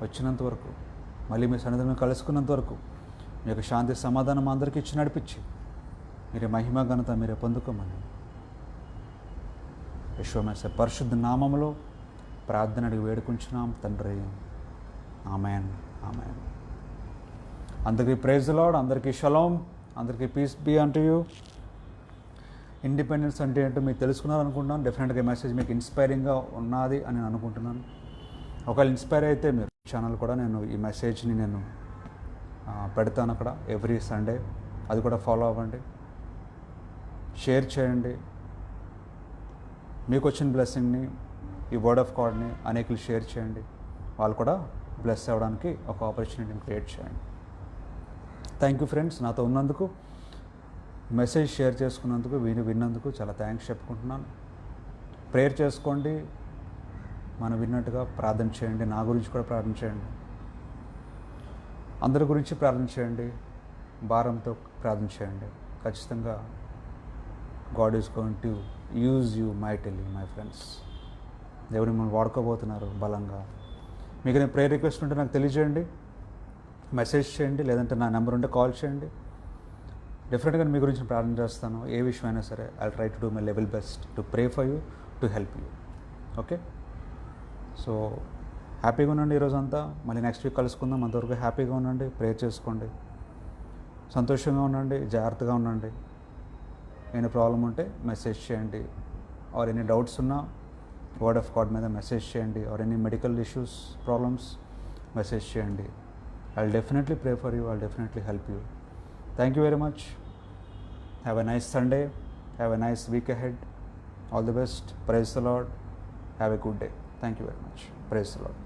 వచ్చినంత వరకు, మళ్ళీ మీ సన్నిధిని కలుసుకున్నంత వరకు మీ యొక్క శాంతి, సమాధానం అందరికీ ఇచ్చి నడిపించి మీరే మహిమ, ఘనత మీరే పొందుకోమని యేసుమేసే పరిశుద్ధ నామములో ప్రార్థన అడిగి వేడుకుంటున్నాం తండ్రి. ఆమేన్, ఆమేన్. అందరికీ ప్రైజ్ ది లార్డ్, అందరికీ షలోమ్, అందరికీ peace be unto you. Independence అంటే ఏంటో మీకు తెలుసుకున్నారనుకుంటున్నాను. డెఫినెట్గా మెసేజ్ మీకు ఇన్స్పైరింగ్గా ఉన్నది అని నేను అనుకుంటున్నాను. ఒకవేళ ఇన్స్పైర్ అయితే మీరు ఛానల్ కూడా ఈ మెసేజ్ని నేను పెడతాను అక్కడ ఎవ్రీ సండే. అది కూడా ఫాలో అవ్వండి, షేర్ చేయండి. మీకు వచ్చిన బ్లెస్సింగ్ని, ఈ వర్డ్ ఆఫ్ గాడ్ని అనేకులు షేర్ చేయండి. వాళ్ళు కూడా బ్లెస్ అవ్వడానికి ఒక ఆపర్చునిటీని క్రియేట్ చేయండి. థ్యాంక్ యూ ఫ్రెండ్స్, నాతో ఉన్నందుకు, మెసేజ్ షేర్ చేసుకున్నందుకు, విన్నందుకు చాలా థ్యాంక్స్ చెప్పుకుంటున్నాను. ప్రేయర్ చేసుకోండి, మనం విన్నట్టుగా ప్రార్థన చేయండి. నా గురించి కూడా ప్రార్థన చేయండి, అందరి గురించి ప్రార్థన చేయండి, భారంతో ప్రార్థన చేయండి. ఖచ్చితంగా God is going to use you mightily my friends. దేవుడు మిమ్మల్ని వాడుకోబోతున్నారు బలంగా. మీకు నేను ప్రేయర్ రిక్వెస్ట్ ఉంటే నాకు తెలియజేయండి, మెసేజ్ చేయండి, లేదంటే నా నెంబర్ ఉంటే కాల్ చేయండి. డెఫినెట్గా మీ గురించి ప్రార్థన చేస్తాను. ఏ విషయమైనా సరే, I try to do my level best to pray for you, to help you. Okay, so హ్యాపీగా ఉండండి ఈరోజంతా. మళ్ళీ నెక్స్ట్ వీక్ కలుసుకుందాం. అంతవరకు హ్యాపీగా ఉండండి, ప్రేయర్ చేసుకోండి, సంతోషంగా ఉండండి, జాగ్రత్తగా ఉండండి. ఏమైనా ప్రాబ్లం ఉంటే మెసేజ్ చేయండి, ఆర్ ఎనీ డౌట్స్ ఉన్నా వర్డ్ ఆఫ్ గాడ్ మీద మెసేజ్ చేయండి, or any medical issues, problems message చేయండి. I will definitely pray for you, I will definitely help you. Thank you very much. Have a nice Sunday, have a nice week ahead. All the best. Praise the Lord. Have a good day. Thank you very much. Praise the lord.